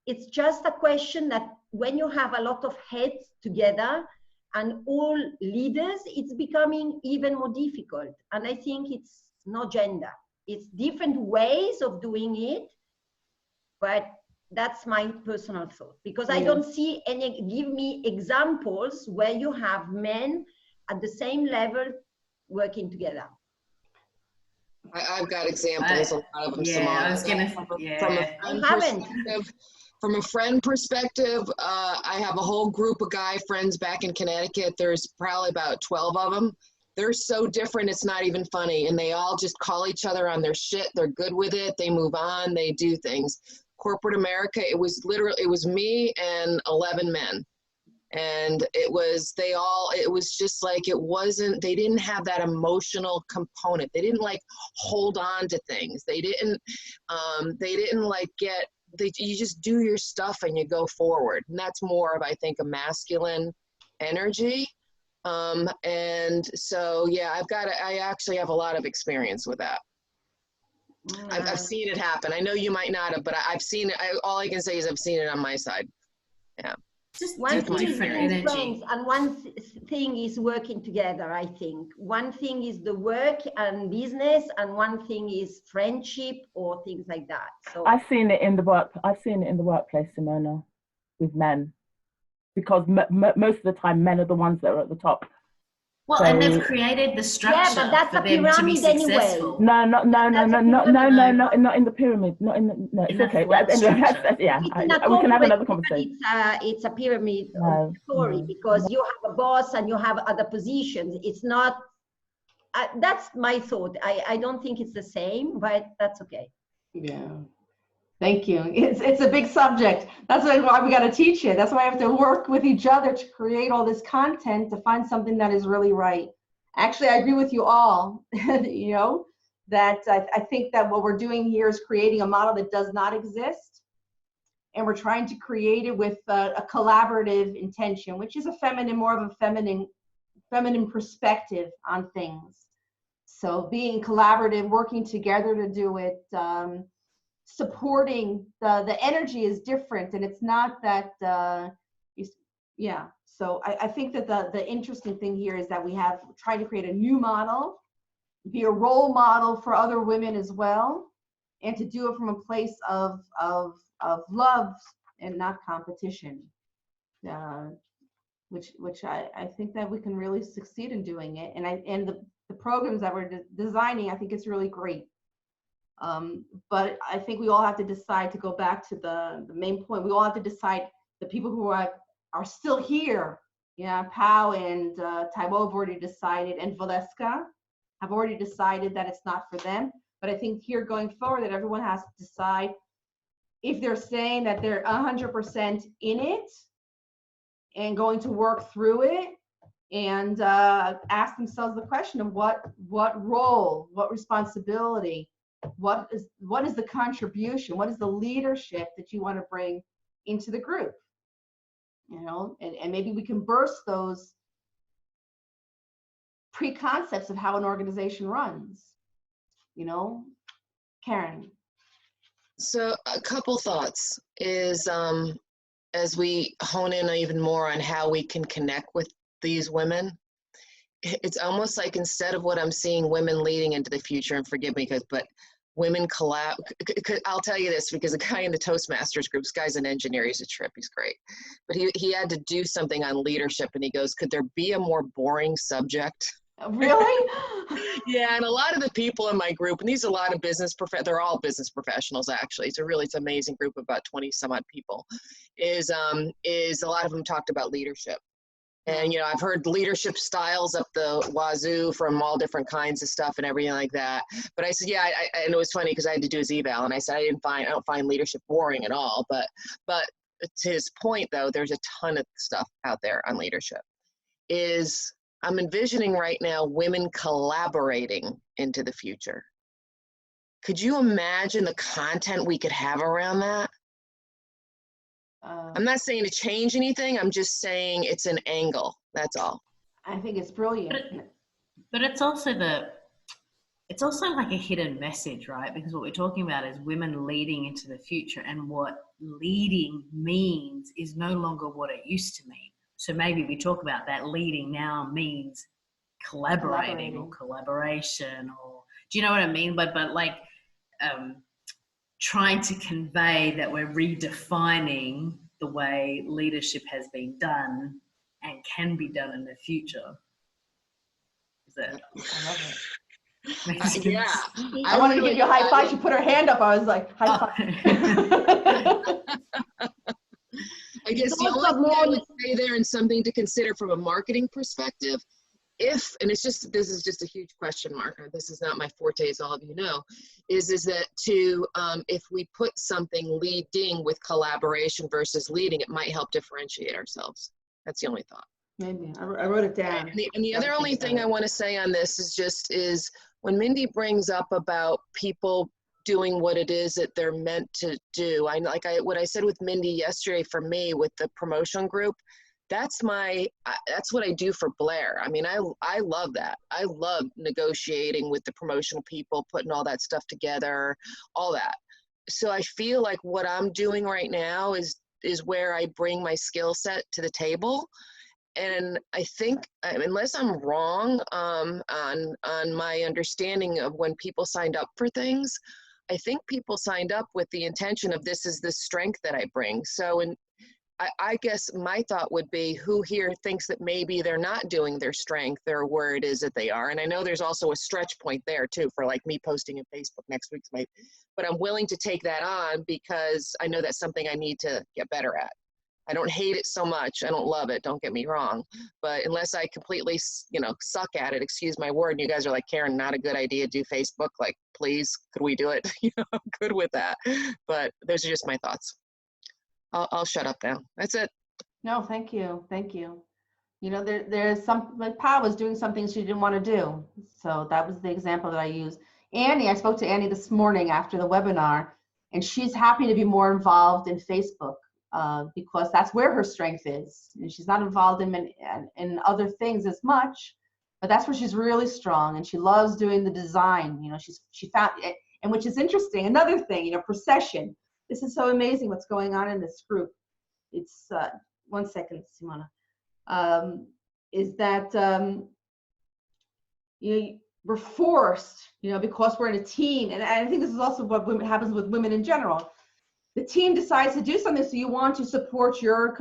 It's just a question that when you have a lot of heads together and all leaders, it's becoming even more difficult. And I think it's not gender. It's different ways of doing it, but that's my personal thought, because I don't see any, give me examples where you have men at the same level working together. I've got examples, a lot of them. Yeah, I was gonna, From a friend perspective, I have a whole group of guy friends back in Connecticut. There's probably about 12 of them. They're so different, it's not even funny. And they all just call each other on their shit. They're good with it. They move on, they do things. Corporate America, it was me and 11 men. And it was just like, they didn't have that emotional component. They didn't like hold on to things. They didn't like you just do your stuff and you go forward. And that's more of, I think, a masculine energy. And so, yeah, I actually have a lot of experience with that. I've seen it happen. I know you might not have, but I've seen it. All I can say is I've seen it on my side. Yeah. Just one thing different energy. Friends, and one thing is working together, I think. One thing is the work and business, and one thing is friendship or things like that. So I've seen it in the workplace, Simona, with men, because most of the time men are the ones that are at the top. Well, and they've created the structure but that's for a them to be pyramid successful. No, not in the pyramid. It's okay. We can have another conversation. It's a pyramid story, No. because you have a boss and you have other positions. It's not. That's my thought. I don't think it's the same, but that's okay. Yeah. Thank you. It's a big subject. That's why we got to teach it. That's why I have to work with each other to create all this content to find something that is really right. Actually, I agree with you all, that I think that what we're doing here is creating a model that does not exist. And we're trying to create it with a collaborative intention, which is more of a feminine perspective on things. So being collaborative, working together to do it, supporting the energy is different, and it's not that So I think that the interesting thing here is that we have tried to create a new model, be a role model for other women as well, and to do it from a place of love and not competition. Which I think that we can really succeed in doing it. And the programs that we're designing, I think it's really great. But I think we all have to decide, to go back to the main point, we all have to decide, the people who are still here. Yeah, Pau and Taiwo have already decided, and Valeska have already decided that it's not for them. But I think here going forward that everyone has to decide if they're saying that they're 100% in it and going to work through it, and ask themselves the question of what role, what responsibility, what is the contribution, what is the leadership that you want to bring into the group, you know, and maybe we can burst those preconcepts of how an organization runs, you know. Karen. So a couple thoughts is, as we hone in even more on how we can connect with these women, it's almost like, instead of what I'm seeing women leading into the future, and forgive me, but women I'll tell you this, because a guy in the Toastmasters group, this guy's an engineer, he's a trip, he's great. But he had to do something on leadership, and he goes, could there be a more boring subject? Really? Yeah, and a lot of the people in my group, and these are a lot of they're all business professionals, actually. It's an amazing group of about 20 some odd people, is a lot of them talked about leadership. And, you know, I've heard leadership styles up the wazoo from all different kinds of stuff and everything like that. But I said, yeah, and it was funny because I had to do his eval, and I said, I don't find leadership boring at all. But to his point, though, there's a ton of stuff out there on leadership. I'm envisioning right now women collaborating into the future. Could you imagine the content we could have around that? I'm not saying to change anything. I'm just saying it's an angle. That's all. I think it's brilliant. But it's also like a hidden message, right? Because what we're talking about is women leading into the future, and what leading means is no longer what it used to mean. So maybe we talk about that leading now means collaborating or collaboration, or do you know what I mean? But like trying to convey that we're redefining the way leadership has been done and can be done in the future. I love it. Yeah. I wanted to give you a high five. She put her hand up. I was like, high five. I guess the only thing I would say there, and something to consider from a marketing perspective, this is just a huge question mark, this is not my forte, as all of you know, is that if we put something leading with collaboration versus leading, it might help differentiate ourselves. That's the only thought. Maybe. I wrote it down. And the other only thing I want to say on this is when Mindy brings up about people doing what it is that they're meant to do, what I said with Mindy yesterday, for me with the promotion group, that's what I do for Blair. I mean, I love that. I love negotiating with the promotional people, putting all that stuff together, all that. So I feel like what I'm doing right now is where I bring my skill set to the table. And I think, unless I'm wrong on my understanding of when people signed up for things, I think people signed up with the intention of, this is the strength that I bring. So I guess my thought would be, who here thinks that maybe they're not doing their strength or where it is that they are? And I know there's also a stretch point there too, for like me posting in Facebook next week's but I'm willing to take that on because I know that's something I need to get better at. I don't hate it so much. I don't love it. Don't get me wrong. But unless I completely, suck at it, excuse my word, and you guys are like, Karen, not a good idea, do Facebook. Like, please, could we do it? I'm good with that. But those are just my thoughts. I'll shut up now. That's it. No, thank you. Thank you. There's like Pau was doing something she didn't want to do. So that was the example that I used. Annie, I spoke to Annie this morning after the webinar, and she's happy to be more involved in Facebook because that's where her strength is. And she's not involved in other things as much, but that's where she's really strong. And she loves doing the design. She found it, and which is interesting. Another thing, procession. This is so amazing what's going on in this group. It's, one second, Simona. is that we're forced, because we're in a team, and I think this is also what happens with women in general. The team decides to do something, so you want to support your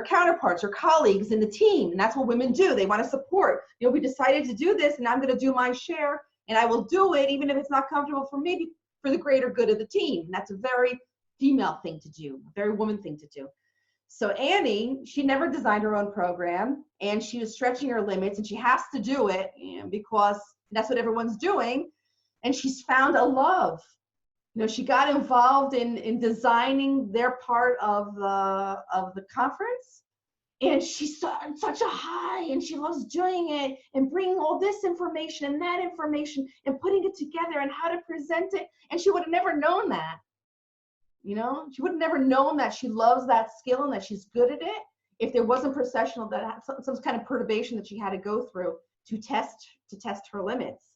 counterparts, your colleagues in the team, and that's what women do. They want to support. We decided to do this, and I'm going to do my share, and I will do it, even if it's not comfortable for me, for the greater good of the team. And that's a very female thing to do, a very woman thing to do. So Annie, she never designed her own program, and she was stretching her limits, and she has to do it because that's what everyone's doing, and she's found a love. She got involved in designing their part of the conference, and she saw such a high, and she loves doing it and bringing all this information and that information and putting it together and how to present it. And she would have never known that. She would have never known that she loves that skill and that she's good at it if there wasn't processional, that had some kind of perturbation that she had to go through to test her limits.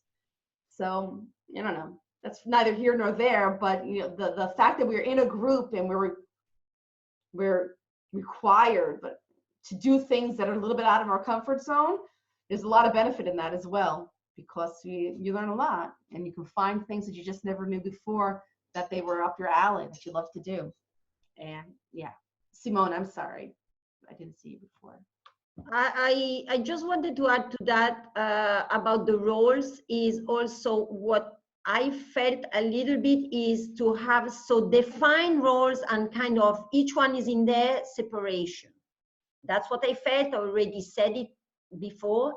So I don't know. That's neither here nor there, but the fact that we're in a group and we're required but to do things that are a little bit out of our comfort zone, there's a lot of benefit in that as well, because you learn a lot and you can find things that you just never knew before that they were up your alley, that you love to do. And yeah, Simone, I'm sorry, I didn't see you before. I just wanted to add to that about the roles is also what I felt a little bit is to have so defined roles and kind of each one is in their separation. That's what I felt. I already said it before.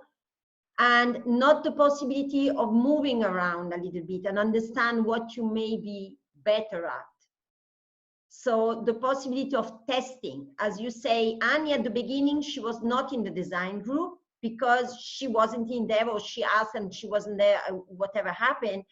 And not the possibility of moving around a little bit and understand what you may be better at. So the possibility of testing, as you say, Annie at the beginning, she was not in the design group because she wasn't in there, or she asked and she wasn't there, whatever happened.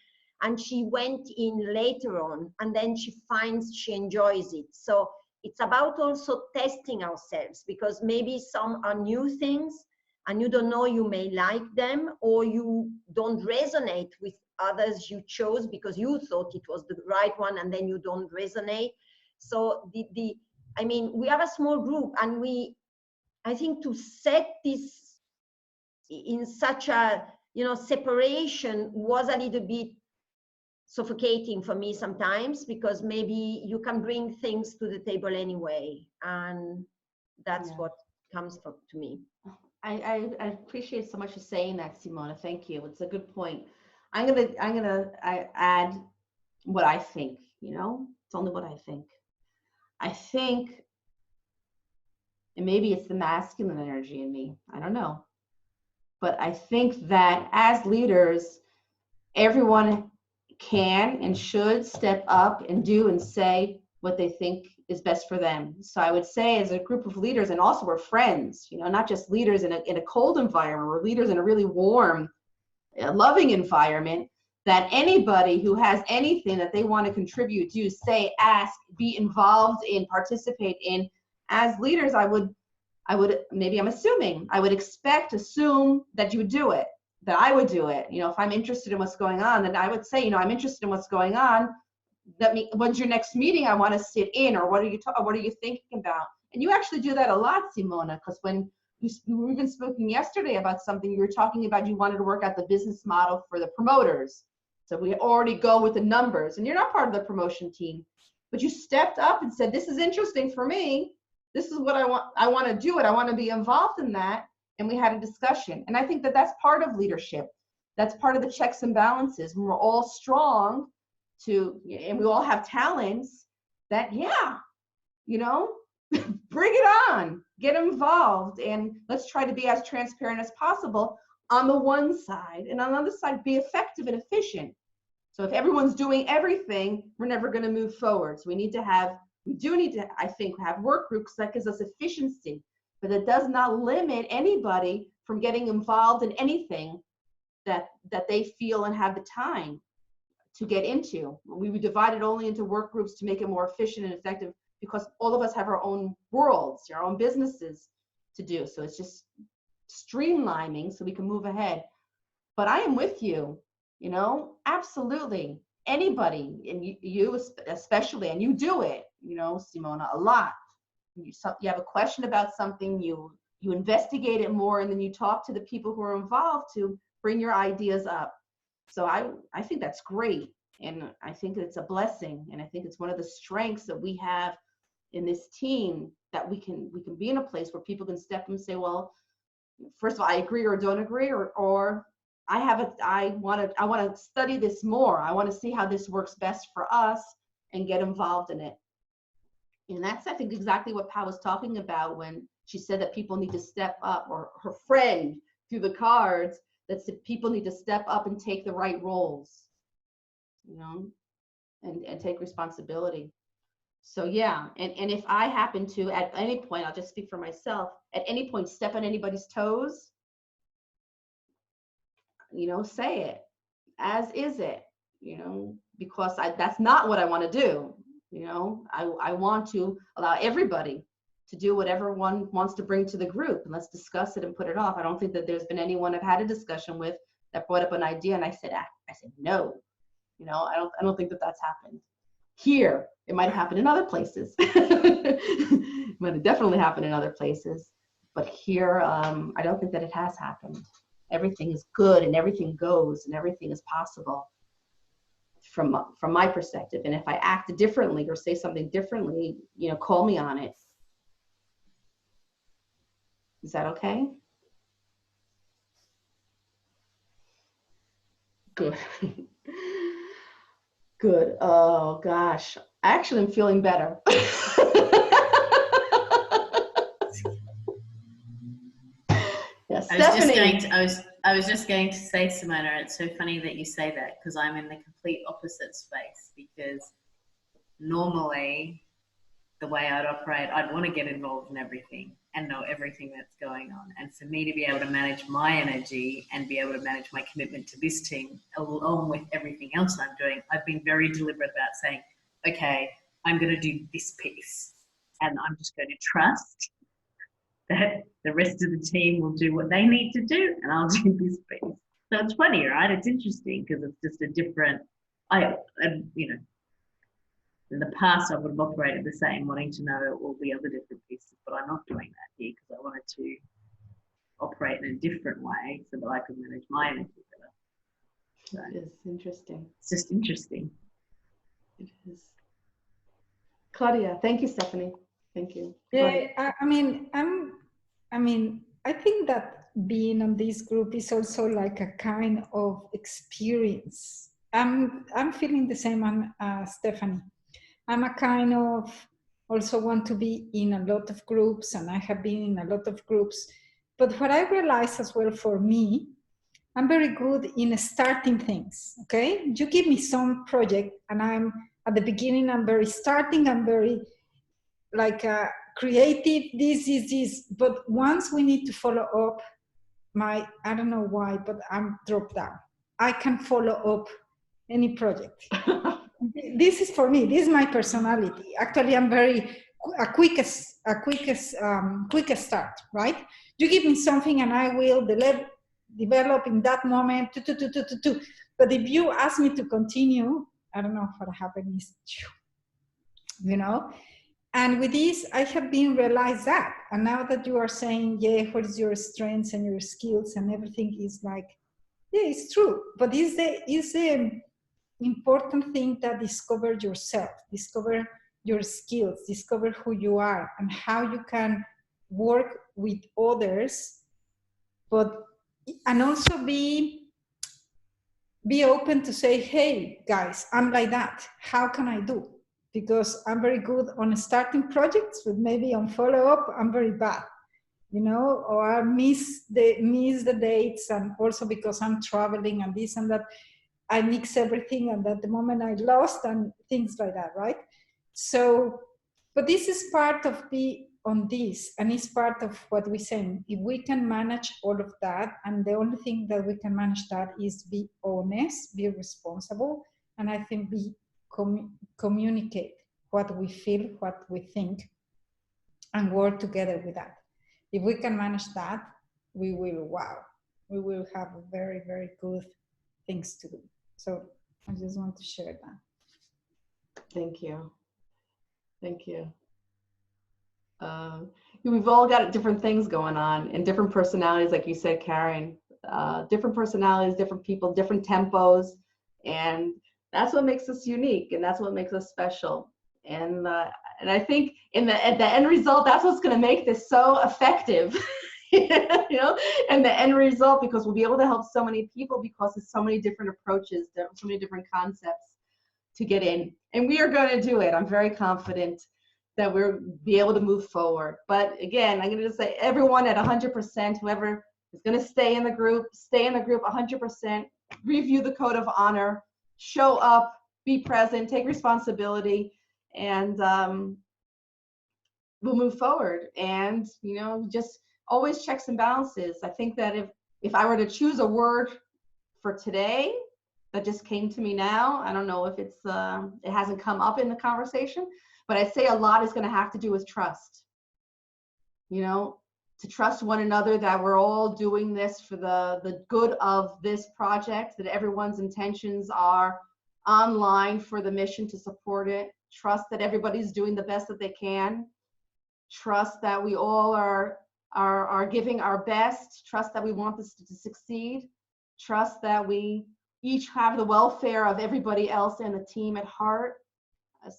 And she went in later on, and then she finds she enjoys it. So it's about also testing ourselves, because maybe some are new things and you don't know you may like them, or you don't resonate with others you chose because you thought it was the right one and then you don't resonate. So I mean, we have a small group, and I think to set this in such a, separation was a little bit suffocating for me sometimes, because maybe you can bring things to the table anyway, and that's what comes to me. I appreciate so much you saying that, Simona. Thank you. It's a good point. I'm gonna add what I think. It's only what I think. I think, and maybe it's the masculine energy in me, I don't know, but I think that as leaders, everyone can and should step up and do and say what they think is best for them. So I would say, as a group of leaders, and also we're friends, not just leaders in a cold environment, we're leaders in a really warm, loving environment, that anybody who has anything that they want to contribute, do, say, ask, be involved in, participate in. As leaders, I would, maybe I'm assuming, I would assume that you would do it, that I would do it. If I'm interested in what's going on, then I would say, I'm interested in what's going on. When's your next meeting? I want to sit in, or what are you thinking about? And you actually do that a lot, Simona, because when we were even speaking yesterday about something, you were talking about you wanted to work out the business model for the promoters. So we already go with the numbers, and you're not part of the promotion team, but you stepped up and said, this is interesting for me. This is what I want to do it. I want to be involved in that. And we had a discussion. And I think that that's part of leadership. That's part of the checks and balances. When we're all strong and we all have talents, that, bring it on, get involved, and let's try to be as transparent as possible on the one side, and on the other side, be effective and efficient. So if everyone's doing everything, we're never going to move forward. So we do need to, I think, have work groups that gives us efficiency, but it does not limit anybody from getting involved in anything that they feel and have the time to get into. We would divide it only into work groups to make it more efficient and effective, because all of us have our own worlds, our own businesses to do. So it's just streamlining so we can move ahead. But I am with you, absolutely. Anybody, and you especially, and you do it, Simona, a lot. You have a question about something, you you investigate it more, and then you talk to the people who are involved to bring your ideas up. So I think that's great. And I think it's a blessing. And I think it's one of the strengths that we have in this team, that we can be in a place where people can step in and say, well, first of all, I agree or don't agree, or I want to study this more. I want to see how this works best for us and get involved in it. And that's, I think, exactly what Pau was talking about when she said that people need to step up, or her friend through the cards, that said people need to step up and take the right roles, you know, and take responsibility. So yeah, and if I happen to, at any point, I'll just speak for myself, at any point step on anybody's toes, you know, say it, as is it, you know, because that's not what I want to do. You know, I want to allow everybody to do whatever one wants to bring to the group, and let's discuss it and put it off. I don't think that there's been anyone I've had a discussion with that brought up an idea and I said no. You know, I don't think that that's happened here. It might happen in other places. It might have definitely happened in other places, but here, I don't think that it has happened. Everything is good and everything goes and everything is possible from my perspective. And if I act differently or say something differently, you know, call me on it. Is that okay? Good. Good. Oh gosh, actually I'm feeling better. Yeah, Stephanie. I was just going to say, Simona, it's so funny that you say that, because I'm in the complete opposite space. Because normally the way I'd operate, I'd want to get involved in everything and know everything that's going on. And for me to be able to manage my energy and be able to manage my commitment to this team along with everything else I'm doing, I've been very deliberate about saying, okay, I'm going to do this piece and I'm just going to trust that the rest of the team will do what they need to do and I'll do this piece. So it's funny, right? It's interesting because it's just a different, you know, in the past, I would have operated the same, wanting to know all the other different pieces, but I'm not doing that here because I wanted to operate in a different way so that I could manage my energy better. So It's interesting. it's just interesting. It is. Claudia, thank you, Stephanie. Thank you. Yeah, I think that being on this group is also like a kind of experience. I'm feeling the same as Stephanie. I'm a kind of also want to be in a lot of groups, and I have been in a lot of groups. But what I realized as well for me, I'm very good in starting things, okay? You give me some project and I'm at the beginning, I'm very like creative, this. But once we need to follow up, I don't know why, but I'm dropped down. I can follow up any project. This is for me. This is my personality. Actually, I'm very quickest start. Right? You give me something, and I will develop in that moment. But if you ask me to continue, I don't know what happens. You know. And with this, I have been realized that. And now that you are saying, yeah, what is your strengths and your skills and everything is like, yeah, it's true. But is the important thing that discover yourself, discover your skills, discover who you are and how you can work with others, and also be open to say, hey guys, I'm like that. How can I do? Because I'm very good on starting projects, but maybe on follow-up, I'm very bad, you know, or I miss the dates, and also because I'm traveling and this and that, I mix everything, and at the moment I lost and things like that, right? So, but this is part of on this, and it's part of what we say. If we can manage all of that, and the only thing that we can manage that is be honest, be responsible, and I think communicate what we feel, what we think, and work together with that. If we can manage that, we will have very, very good things to do. So I just want to share that. Thank you. Thank you. We've all got different things going on and different personalities, like you said, Karen. Different personalities, different people, different tempos, and that's what makes us unique, and that's what makes us special. And I think at the end result, that's what's going to make this so effective. And the end result, because we'll be able to help so many people because there's so many different approaches, so many different concepts to get in, and we are going to do it. I'm very confident that we'll be able to move forward. But again, I'm going to just say everyone at 100%, whoever is going to stay in the group 100%, review the code of honor, show up, be present, take responsibility, and we'll move forward. And, just always checks and balances. I think that if I were to choose a word for today that just came to me now, I don't know if it hasn't come up in the conversation, but I'd say a lot is going to have to do with trust. To trust one another, that we're all doing this for the good of this project, that everyone's intentions are online for the mission to support it. Trust that everybody's doing the best that they can. Trust that we all are giving our best. Trust that we want this to succeed. Trust that we each have the welfare of everybody else and the team at heart.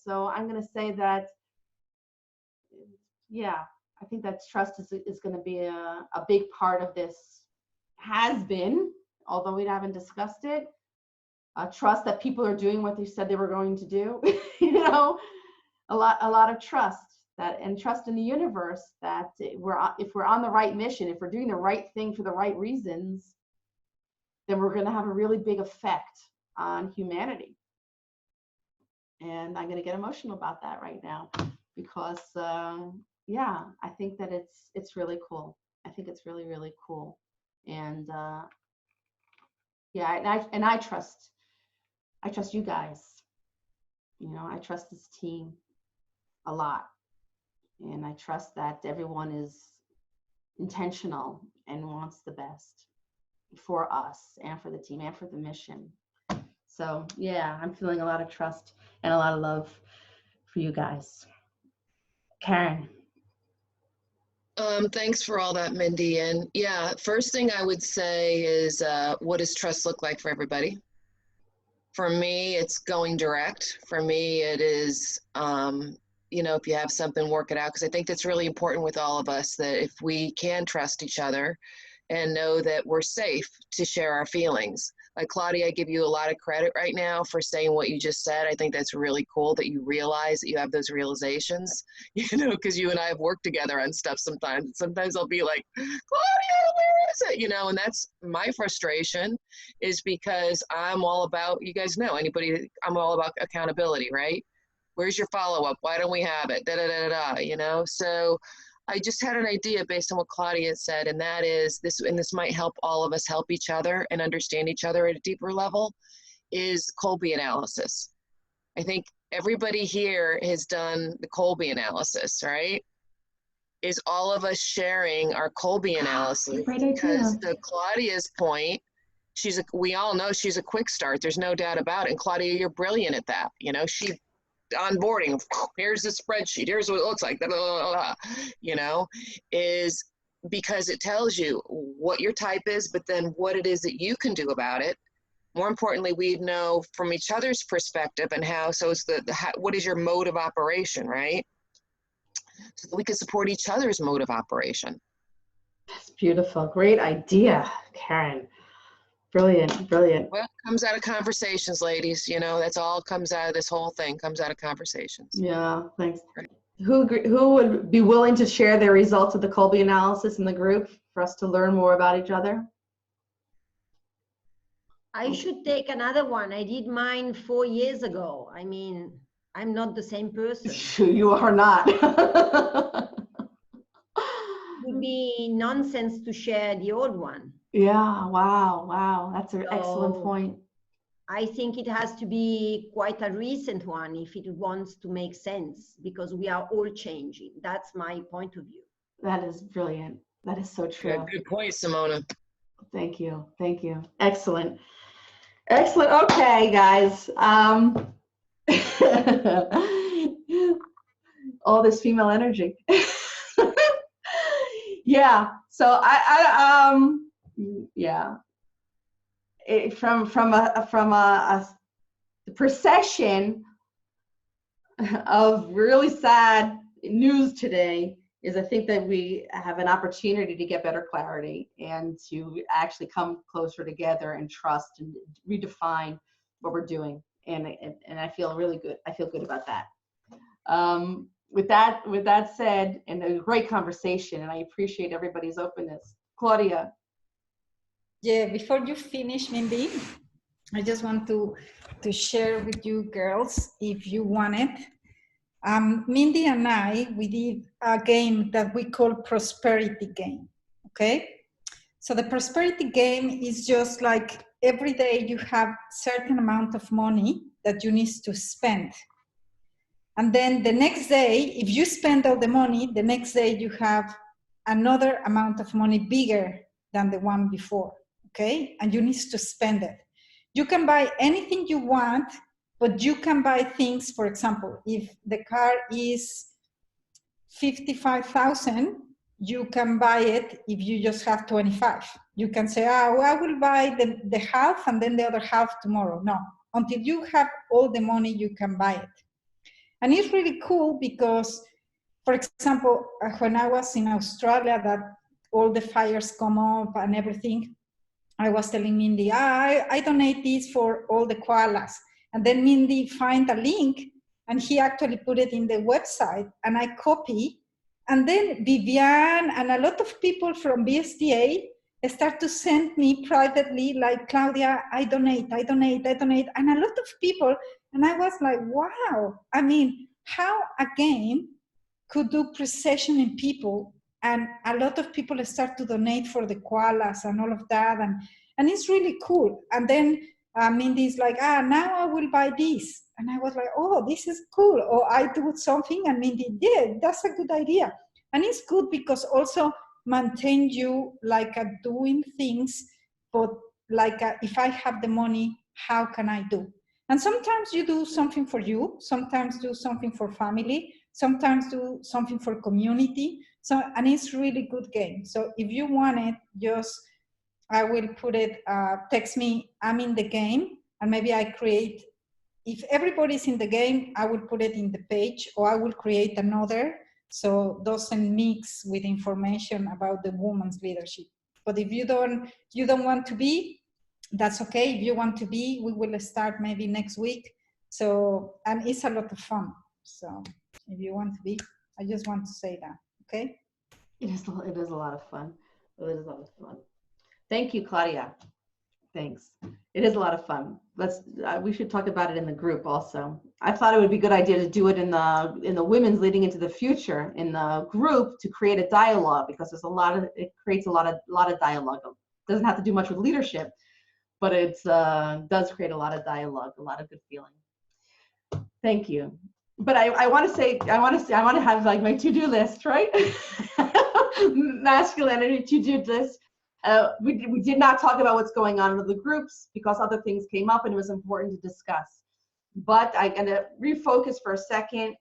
So I'm going to say that, yeah, I think that trust is going to be a big part of this. Has been, although we haven't discussed it. Trust that people are doing what they said they were going to do. A lot of trust, and trust in the universe that if we're on the right mission, if we're doing the right thing for the right reasons, then we're going to have a really big effect on humanity. And I'm going to get emotional about that right now because, yeah, I think that it's really cool. I think it's really, really cool. And yeah, and I trust you guys. I trust this team a lot. And I trust that everyone is intentional and wants the best for us and for the team and for the mission. So yeah, I'm feeling a lot of trust and a lot of love for you guys. Karen. Thanks for all that, Mindy. And yeah, first thing I would say is, what does trust look like for everybody? For me, it's going direct. For me, it is, if you have something, work it out. Because I think that's really important with all of us, that if we can trust each other and know that we're safe to share our feelings. Like Claudia, I give you a lot of credit right now for saying what you just said. I think that's really cool that you realize that you have those realizations, because you and I have worked together on stuff sometimes. Sometimes I'll be like, Claudia, where is it? And that's my frustration, is because I'm all about, you guys know, I'm all about accountability, right? Where's your follow-up? Why don't we have it? So I just had an idea based on what Claudia said, and that is this might help all of us help each other and understand each other at a deeper level, is Kolbe analysis. I think everybody here has done the Kolbe analysis, right? Is all of us sharing our Kolbe analysis? Great idea. Because to Claudia's point, we all know she's a quick start. There's no doubt about it. And Claudia, you're brilliant at that. She onboarding, here's the spreadsheet, here's what it looks like, is because it tells you what your type is, but then what it is that you can do about it. More importantly, we know from each other's perspective and how, so it's what is your mode of operation, right? So that we can support each other's mode of operation. That's beautiful. Great idea, Karen. Brilliant, brilliant. Well, it comes out of conversations, ladies. That's all comes out of this whole thing, comes out of conversations. Yeah, thanks. Who would be willing to share their results of the Kolbe analysis in the group for us to learn more about each other? I should take another one. I did mine 4 years ago. I mean, I'm not the same person. You are not. It would be nonsense to share the old one. Yeah, wow. That's an excellent point. I think it has to be quite a recent one if it wants to make sense, because we are all changing. That's my point of view. That is brilliant. That is so true. Good point, Simona. Thank you. Excellent. Okay, guys. All this female energy. Yeah. So yeah. From a procession of really sad news today is I think that we have an opportunity to get better clarity and to actually come closer together and trust and redefine what we're doing. And I feel really good. I feel good about that. With that said, and a great conversation, and I appreciate everybody's openness. Claudia. Yeah, before you finish, Mindy, I just want to share with you girls, if you want it. Mindy and we did a game that we call prosperity game, okay? So the prosperity game is just like every day you have certain amount of money that you need to spend. And then the next day, if you spend all the money, the next day you have another amount of money bigger than the one before, okay? And you need to spend it. You can buy anything you want, but you can buy things, for example, if the car is 55,000, you can buy it if you just have 25. You can say, well, I will buy the half and then the other half tomorrow. No, until you have all the money, you can buy it. And it's really cool because, for example, when I was in Australia, that all the fires come up and everything, I was telling Mindy, I donate this for all the koalas. And then Mindy find a link and he actually put it in the website and I copy. And then Vivian and a lot of people from BSTA start to send me privately, like, Claudia, I donate. And a lot of people, and I was like, wow. I mean, how a game could do precision in people, and a lot of people start to donate for the koalas and all of that, and it's really cool. And then Mindy's like, now I will buy this, and I was like, oh, this is cool. Or I do something, and Mindy, yeah, that's a good idea. And it's good because also maintain you like doing things, but like if I have the money, how can I do? And sometimes you do something for you, sometimes do something for family, sometimes do something for community. So, and it's really good game. So if you want it, just, I will put it, text me, I'm in the game, and maybe I create, if everybody's in the game, I will put it in the page, or I will create another, so doesn't mix with information about the women's leadership. But if you don't want to be, that's okay. If you want to be, we will start maybe next week. So, and it's a lot of fun. So if you want to be, I just want to say that, okay? It is a lot of fun. It is a lot of fun. Thank you, Claudia. Thanks. It is a lot of fun. We should talk about it in the group also. I thought it would be a good idea to do it in the women's leading into the future in the group to create a dialogue, because it creates a lot of dialogue. It doesn't have to do much with leadership, but it does create a lot of dialogue, a lot of good feeling. Thank you. But I want to have like my to-do list, right? Masculinity to-do list. We did not talk about what's going on with the groups because other things came up and it was important to discuss. But I'm going to refocus for a second.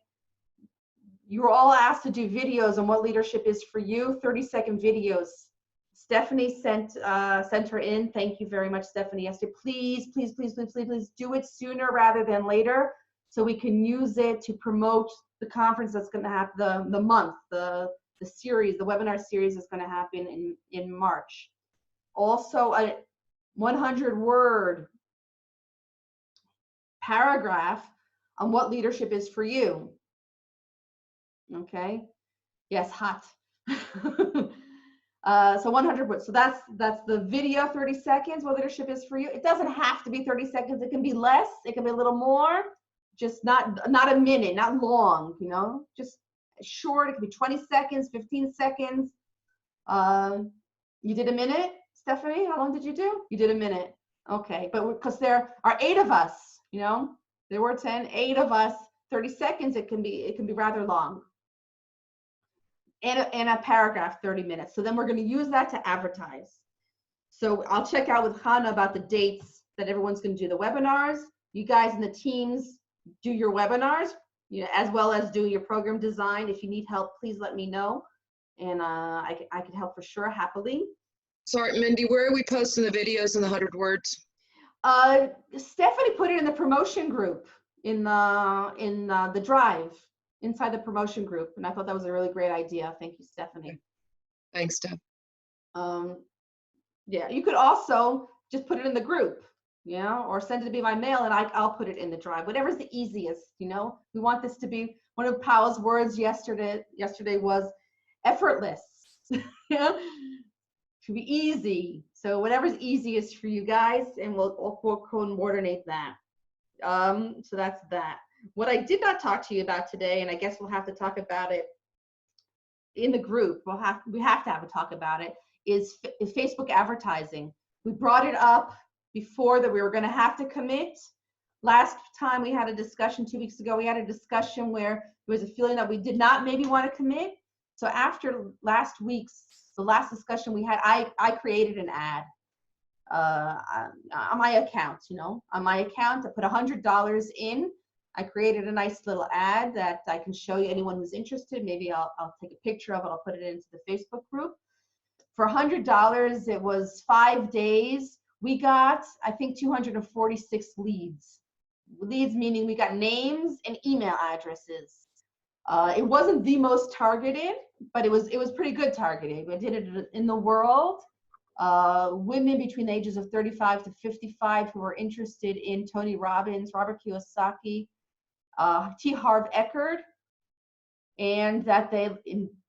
You were all asked to do videos on what leadership is for you, 30-second videos. Stephanie sent her in. Thank you very much, Stephanie. I said, please do it sooner rather than later, so we can use it to promote the conference that's going to happen, the month, the series, the webinar series is going to happen in March. Also, a 100-word paragraph on what leadership is for you. Okay. Yes, hot. So 100 words. So that's the video, 30 seconds, what leadership is for you. It doesn't have to be 30 seconds. It can be less. It can be a little more. Just not a minute, not long, you know, just short. It could be 20 seconds, 15 seconds. You did a minute, Stephanie? How long did you do? You did a minute. Okay, but because there are 8 of us, you know, there were 8 of us, 30 seconds, it can be rather long. And a paragraph, 30 minutes. So then we're going to use that to advertise. So I'll check out with Hannah about the dates that everyone's going to do the webinars. You guys in the teams do your webinars, you know, as well as do your program design. If you need help, please let me know. and I could help for sure, happily. Sorry, Mindy, where are we posting the videos and the 100 words? Stephanie put it in the promotion group in the drive inside the promotion group, and I thought that was a really great idea. Thank you, Stephanie. Thanks, Steph. Yeah, you could also just put it in the group, or send it to me by mail, and I'll put it in the drive. Whatever's the easiest, We want this to be, one of Powell's words yesterday was effortless. To be easy. So whatever's easiest for you guys, and we'll coordinate that. So that's that. What I did not talk to you about today, and I guess we'll have to talk about it in the group, we have to have a talk about it, is Facebook advertising. We brought it up before that we were going to have to commit. Last time we had a discussion, 2 weeks ago, we had a discussion where there was a feeling that we did not maybe want to commit. So after the last discussion we had, I created an ad on my account, on my account. I put $100 in. I created a nice little ad that I can show you, anyone who's interested. Maybe I'll take a picture of it. I'll put it into the Facebook group. For $100, it was 5 days. We got, I think, 246 leads. Leads meaning we got names and email addresses. It wasn't the most targeted, but it was pretty good targeted. We did it in the world. Women between the ages of 35 to 55 who were interested in Tony Robbins, Robert Kiyosaki, T. Harv Eckert, and that they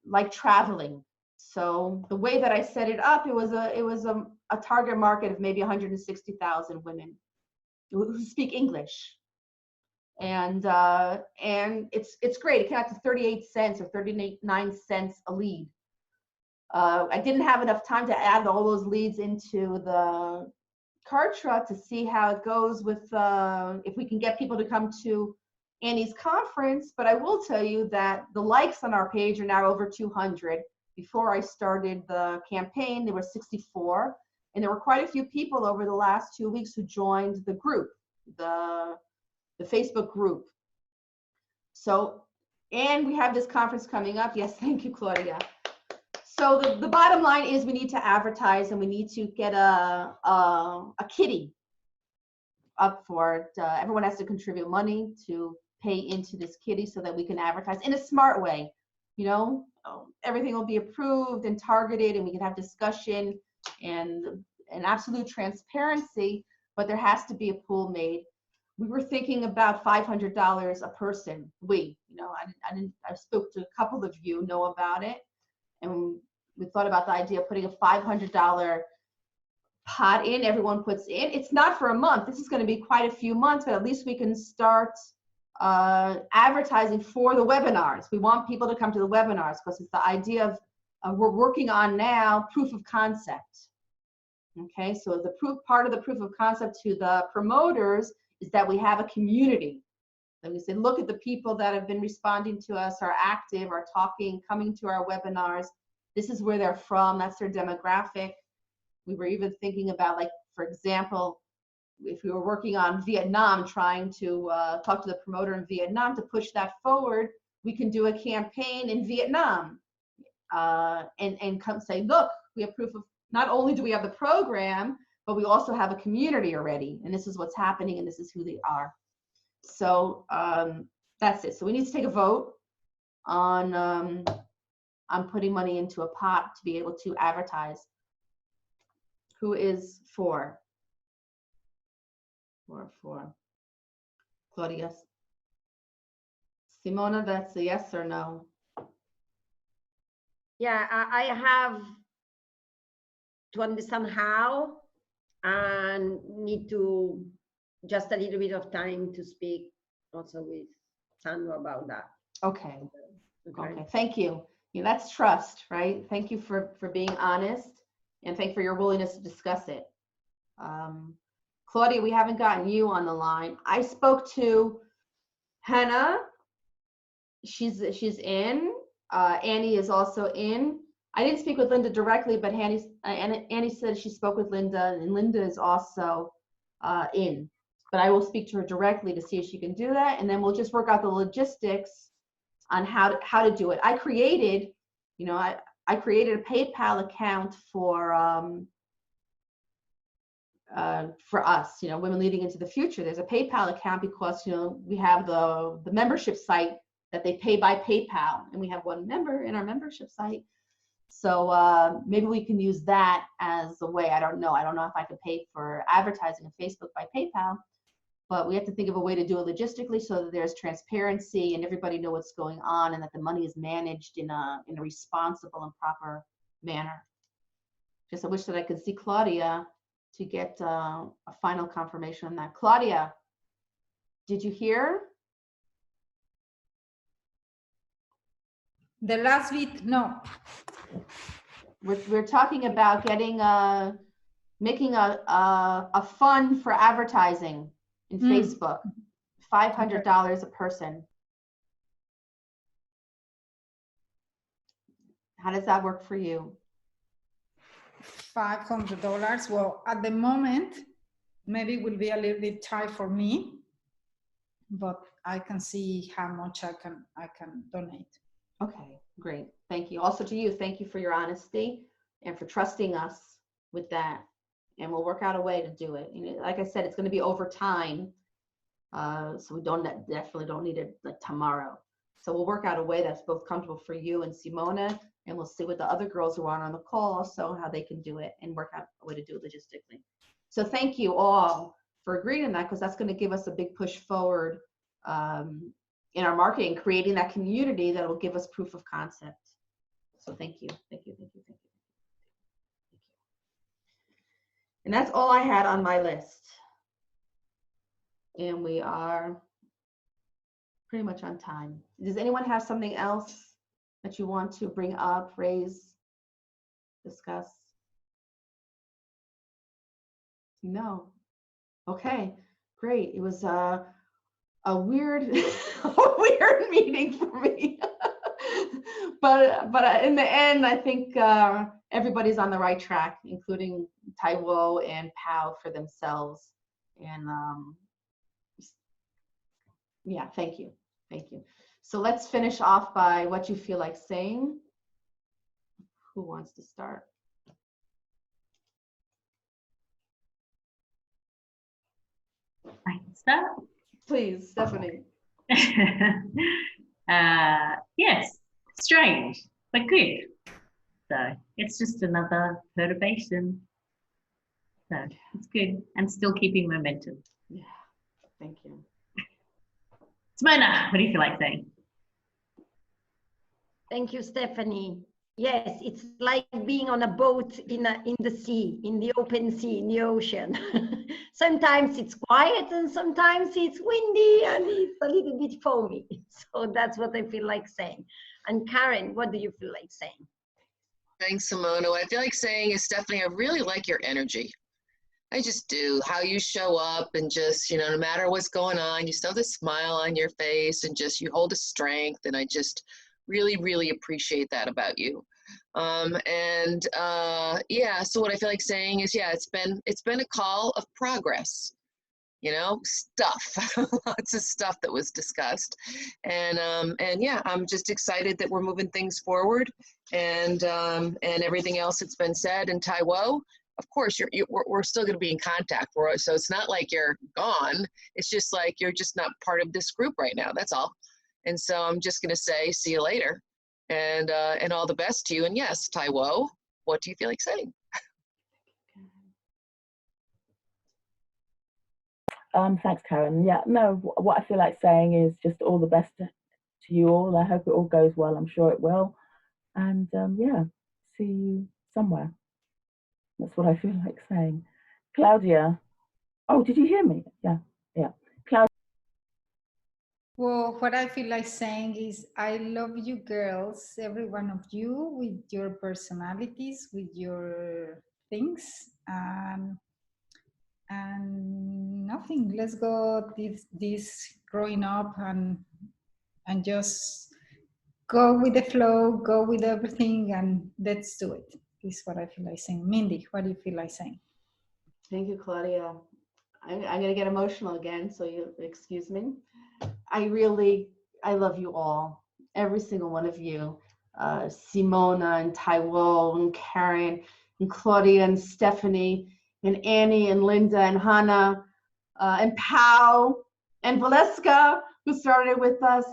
like traveling. So the way that I set it up, it was a target market of maybe 160,000 women who speak English. And it's great. It came out to 38 cents or 39 cents a lead. I didn't have enough time to add all those leads into the Kartra to see how it goes with if we can get people to come to Annie's conference. But I will tell you that the likes on our page are now over 200. Before I started the campaign, there were 64, and there were quite a few people over the last 2 weeks who joined the group, the Facebook group. So, and we have this conference coming up. Yes, thank you, Claudia. So the bottom line is we need to advertise, and we need to get a kitty up for it. Everyone has to contribute money to pay into this kitty so that we can advertise in a smart way. Everything will be approved and targeted, and we can have discussion and absolute transparency, but there has to be a pool made. We were thinking about $500 a person. I spoke to a couple of you know about it, and we thought about the idea of putting a $500 pot in, everyone puts in. It's not for a month. This is going to be quite a few months, but at least we can start advertising for the webinars. We want people to come to the webinars because it's the idea of we're working on now proof of concept. Okay, so the part of the proof of concept to the promoters is that we have a community. And we say, look at the people that have been responding to us, are active, are talking, coming to our webinars. This is where they're from. That's their demographic. We were even thinking about, like, for example, if we were working on Vietnam, trying to talk to the promoter in Vietnam to push that forward, we can do a campaign in Vietnam and come say, look, we have proof of, not only do we have the program, but we also have a community already, and this is what's happening, and this is who they are. So that's it. So we need to take a vote on putting money into a pot to be able to advertise. Who is for? For Claudia. Simona, that's a yes or no? Yeah, I have to understand how, and need to just a little bit of time to speak also with Sandro about that. Okay. Okay. Thank you. Yeah, that's trust, right? Thank you for being honest, and thank you for your willingness to discuss it. Claudia, we haven't gotten you on the line. I spoke to Hannah. She's in. Annie is also in. I didn't speak with Linda directly, but Annie said she spoke with Linda, and Linda is also in. But I will speak to her directly to see if she can do that, and then we'll just work out the logistics on how to do it. I created, I created a PayPal account for us, you know, women leading into the future. There's a PayPal account because, you know, we have the membership site that they pay by PayPal, and we have one member in our membership site. So maybe we can use that as a way. I don't know if I could pay for advertising on Facebook by PayPal, but we have to think of a way to do it logistically so that there's transparency and everybody know what's going on and that the money is managed in a responsible and proper manner. Just I wish that I could see Claudia to get a final confirmation on that. Claudia, did you hear? The last bit, no. We're talking about getting making a fund for advertising in Facebook, $500 a person. How does that work for you? $500. Well, at the moment, maybe it will be a little bit tight for me, but I can see how much I can donate. Okay, great. Thank you. Also to you, thank you for your honesty and for trusting us with that. And we'll work out a way to do it. You know, like I said, it's going to be over time. So we definitely don't need it like tomorrow. So we'll work out a way that's both comfortable for you and Simona, and we'll see what the other girls who aren't on the call also how they can do it and work out a way to do it logistically. So thank you all for agreeing on that, because that's going to give us a big push forward in our marketing, creating that community that will give us proof of concept. So thank you, thank you, thank you, thank you, thank you. And that's all I had on my list. And we are pretty much on time. Does anyone have something else that you want to bring up, raise, discuss? No. Okay, great. It was a weird, a weird meeting for me. but in the end, I think everybody's on the right track, including Taiwo and Pao for themselves. And yeah, thank you. Thank you. So let's finish off by what you feel like saying. Who wants to start? I can start. Please, Stephanie. Yes, strange, but good. So it's just another perturbation. So it's good and still keeping momentum. Yeah, thank you. Simona, what do you feel like saying? Thank you, Stephanie. Yes, it's like being on a boat in the sea, in the open sea, in the ocean. Sometimes it's quiet and sometimes it's windy and it's a little bit foamy. So that's what I feel like saying. And Karen, what do you feel like saying? Thanks, Simona. What I feel like saying is, Stephanie, I really like your energy. I just do. How you show up and just, you know, no matter what's going on, you still have a smile on your face and just you hold a strength. And I just really, really appreciate that about you. Yeah, so what I feel like saying is, yeah, it's been a call of progress. You know, stuff, lots of stuff that was discussed. And yeah, I'm just excited that we're moving things forward and everything else that's been said. And Taiwo, of course, we're still going to be in contact. So it's not like you're gone. It's just like you're just not part of this group right now. That's all. And so I'm just going to say, see you later, and all the best to you. And yes, Taiwo, what do you feel like saying? Thanks, Karen. Yeah, no, what I feel like saying is just all the best to you all. I hope it all goes well. I'm sure it will. And yeah, see you somewhere. That's what I feel like saying. Claudia, oh, did you hear me? Yeah, yeah. Claudia. Well, what I feel like saying is I love you girls, every one of you, with your personalities, with your things, and nothing. Let's go this growing up and just go with the flow, go with everything, and let's do it. Is what I feel like saying. Mindy, what do you feel like saying? Thank you, Claudia. I'm going to get emotional again, so you excuse me. I love you all, every single one of you. Simona and Taiwo and Karen and Claudia and Stephanie and Annie and Linda and Hannah and Pau and Valeska, who started with us.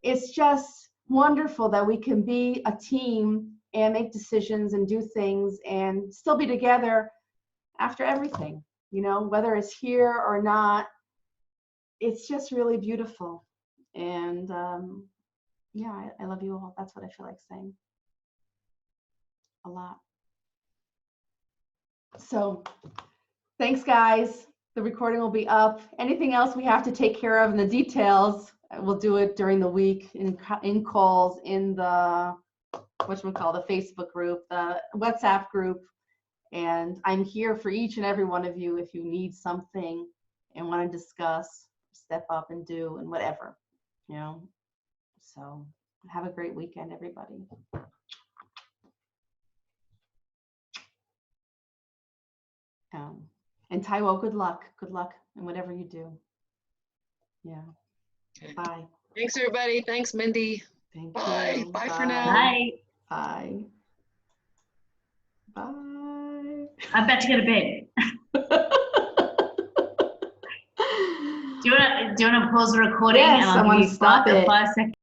It's just wonderful that we can be a team and make decisions and do things and still be together after everything, you know, whether it's here or not. It's just really beautiful. And yeah, I love you all. That's what I feel like saying. A lot. So thanks, guys. The recording will be up. Anything else we have to take care of in the details, we'll do it during the week in calls, in the, whatchamacallit, the Facebook group, the WhatsApp group. And I'm here for each and every one of you if you need something and want to discuss, step up and do, and whatever, you know. So have a great weekend, everybody. And Taiwo, good luck in whatever you do. Yeah. Okay. Bye. Thanks, everybody. Thanks, Mindy. Thank Bye. you. Bye for now. Bye. Bye. Bye. I'm about to go to bed. Do you want to pause the recording? Yes, and I I'll wanna give you stop it. 5 seconds.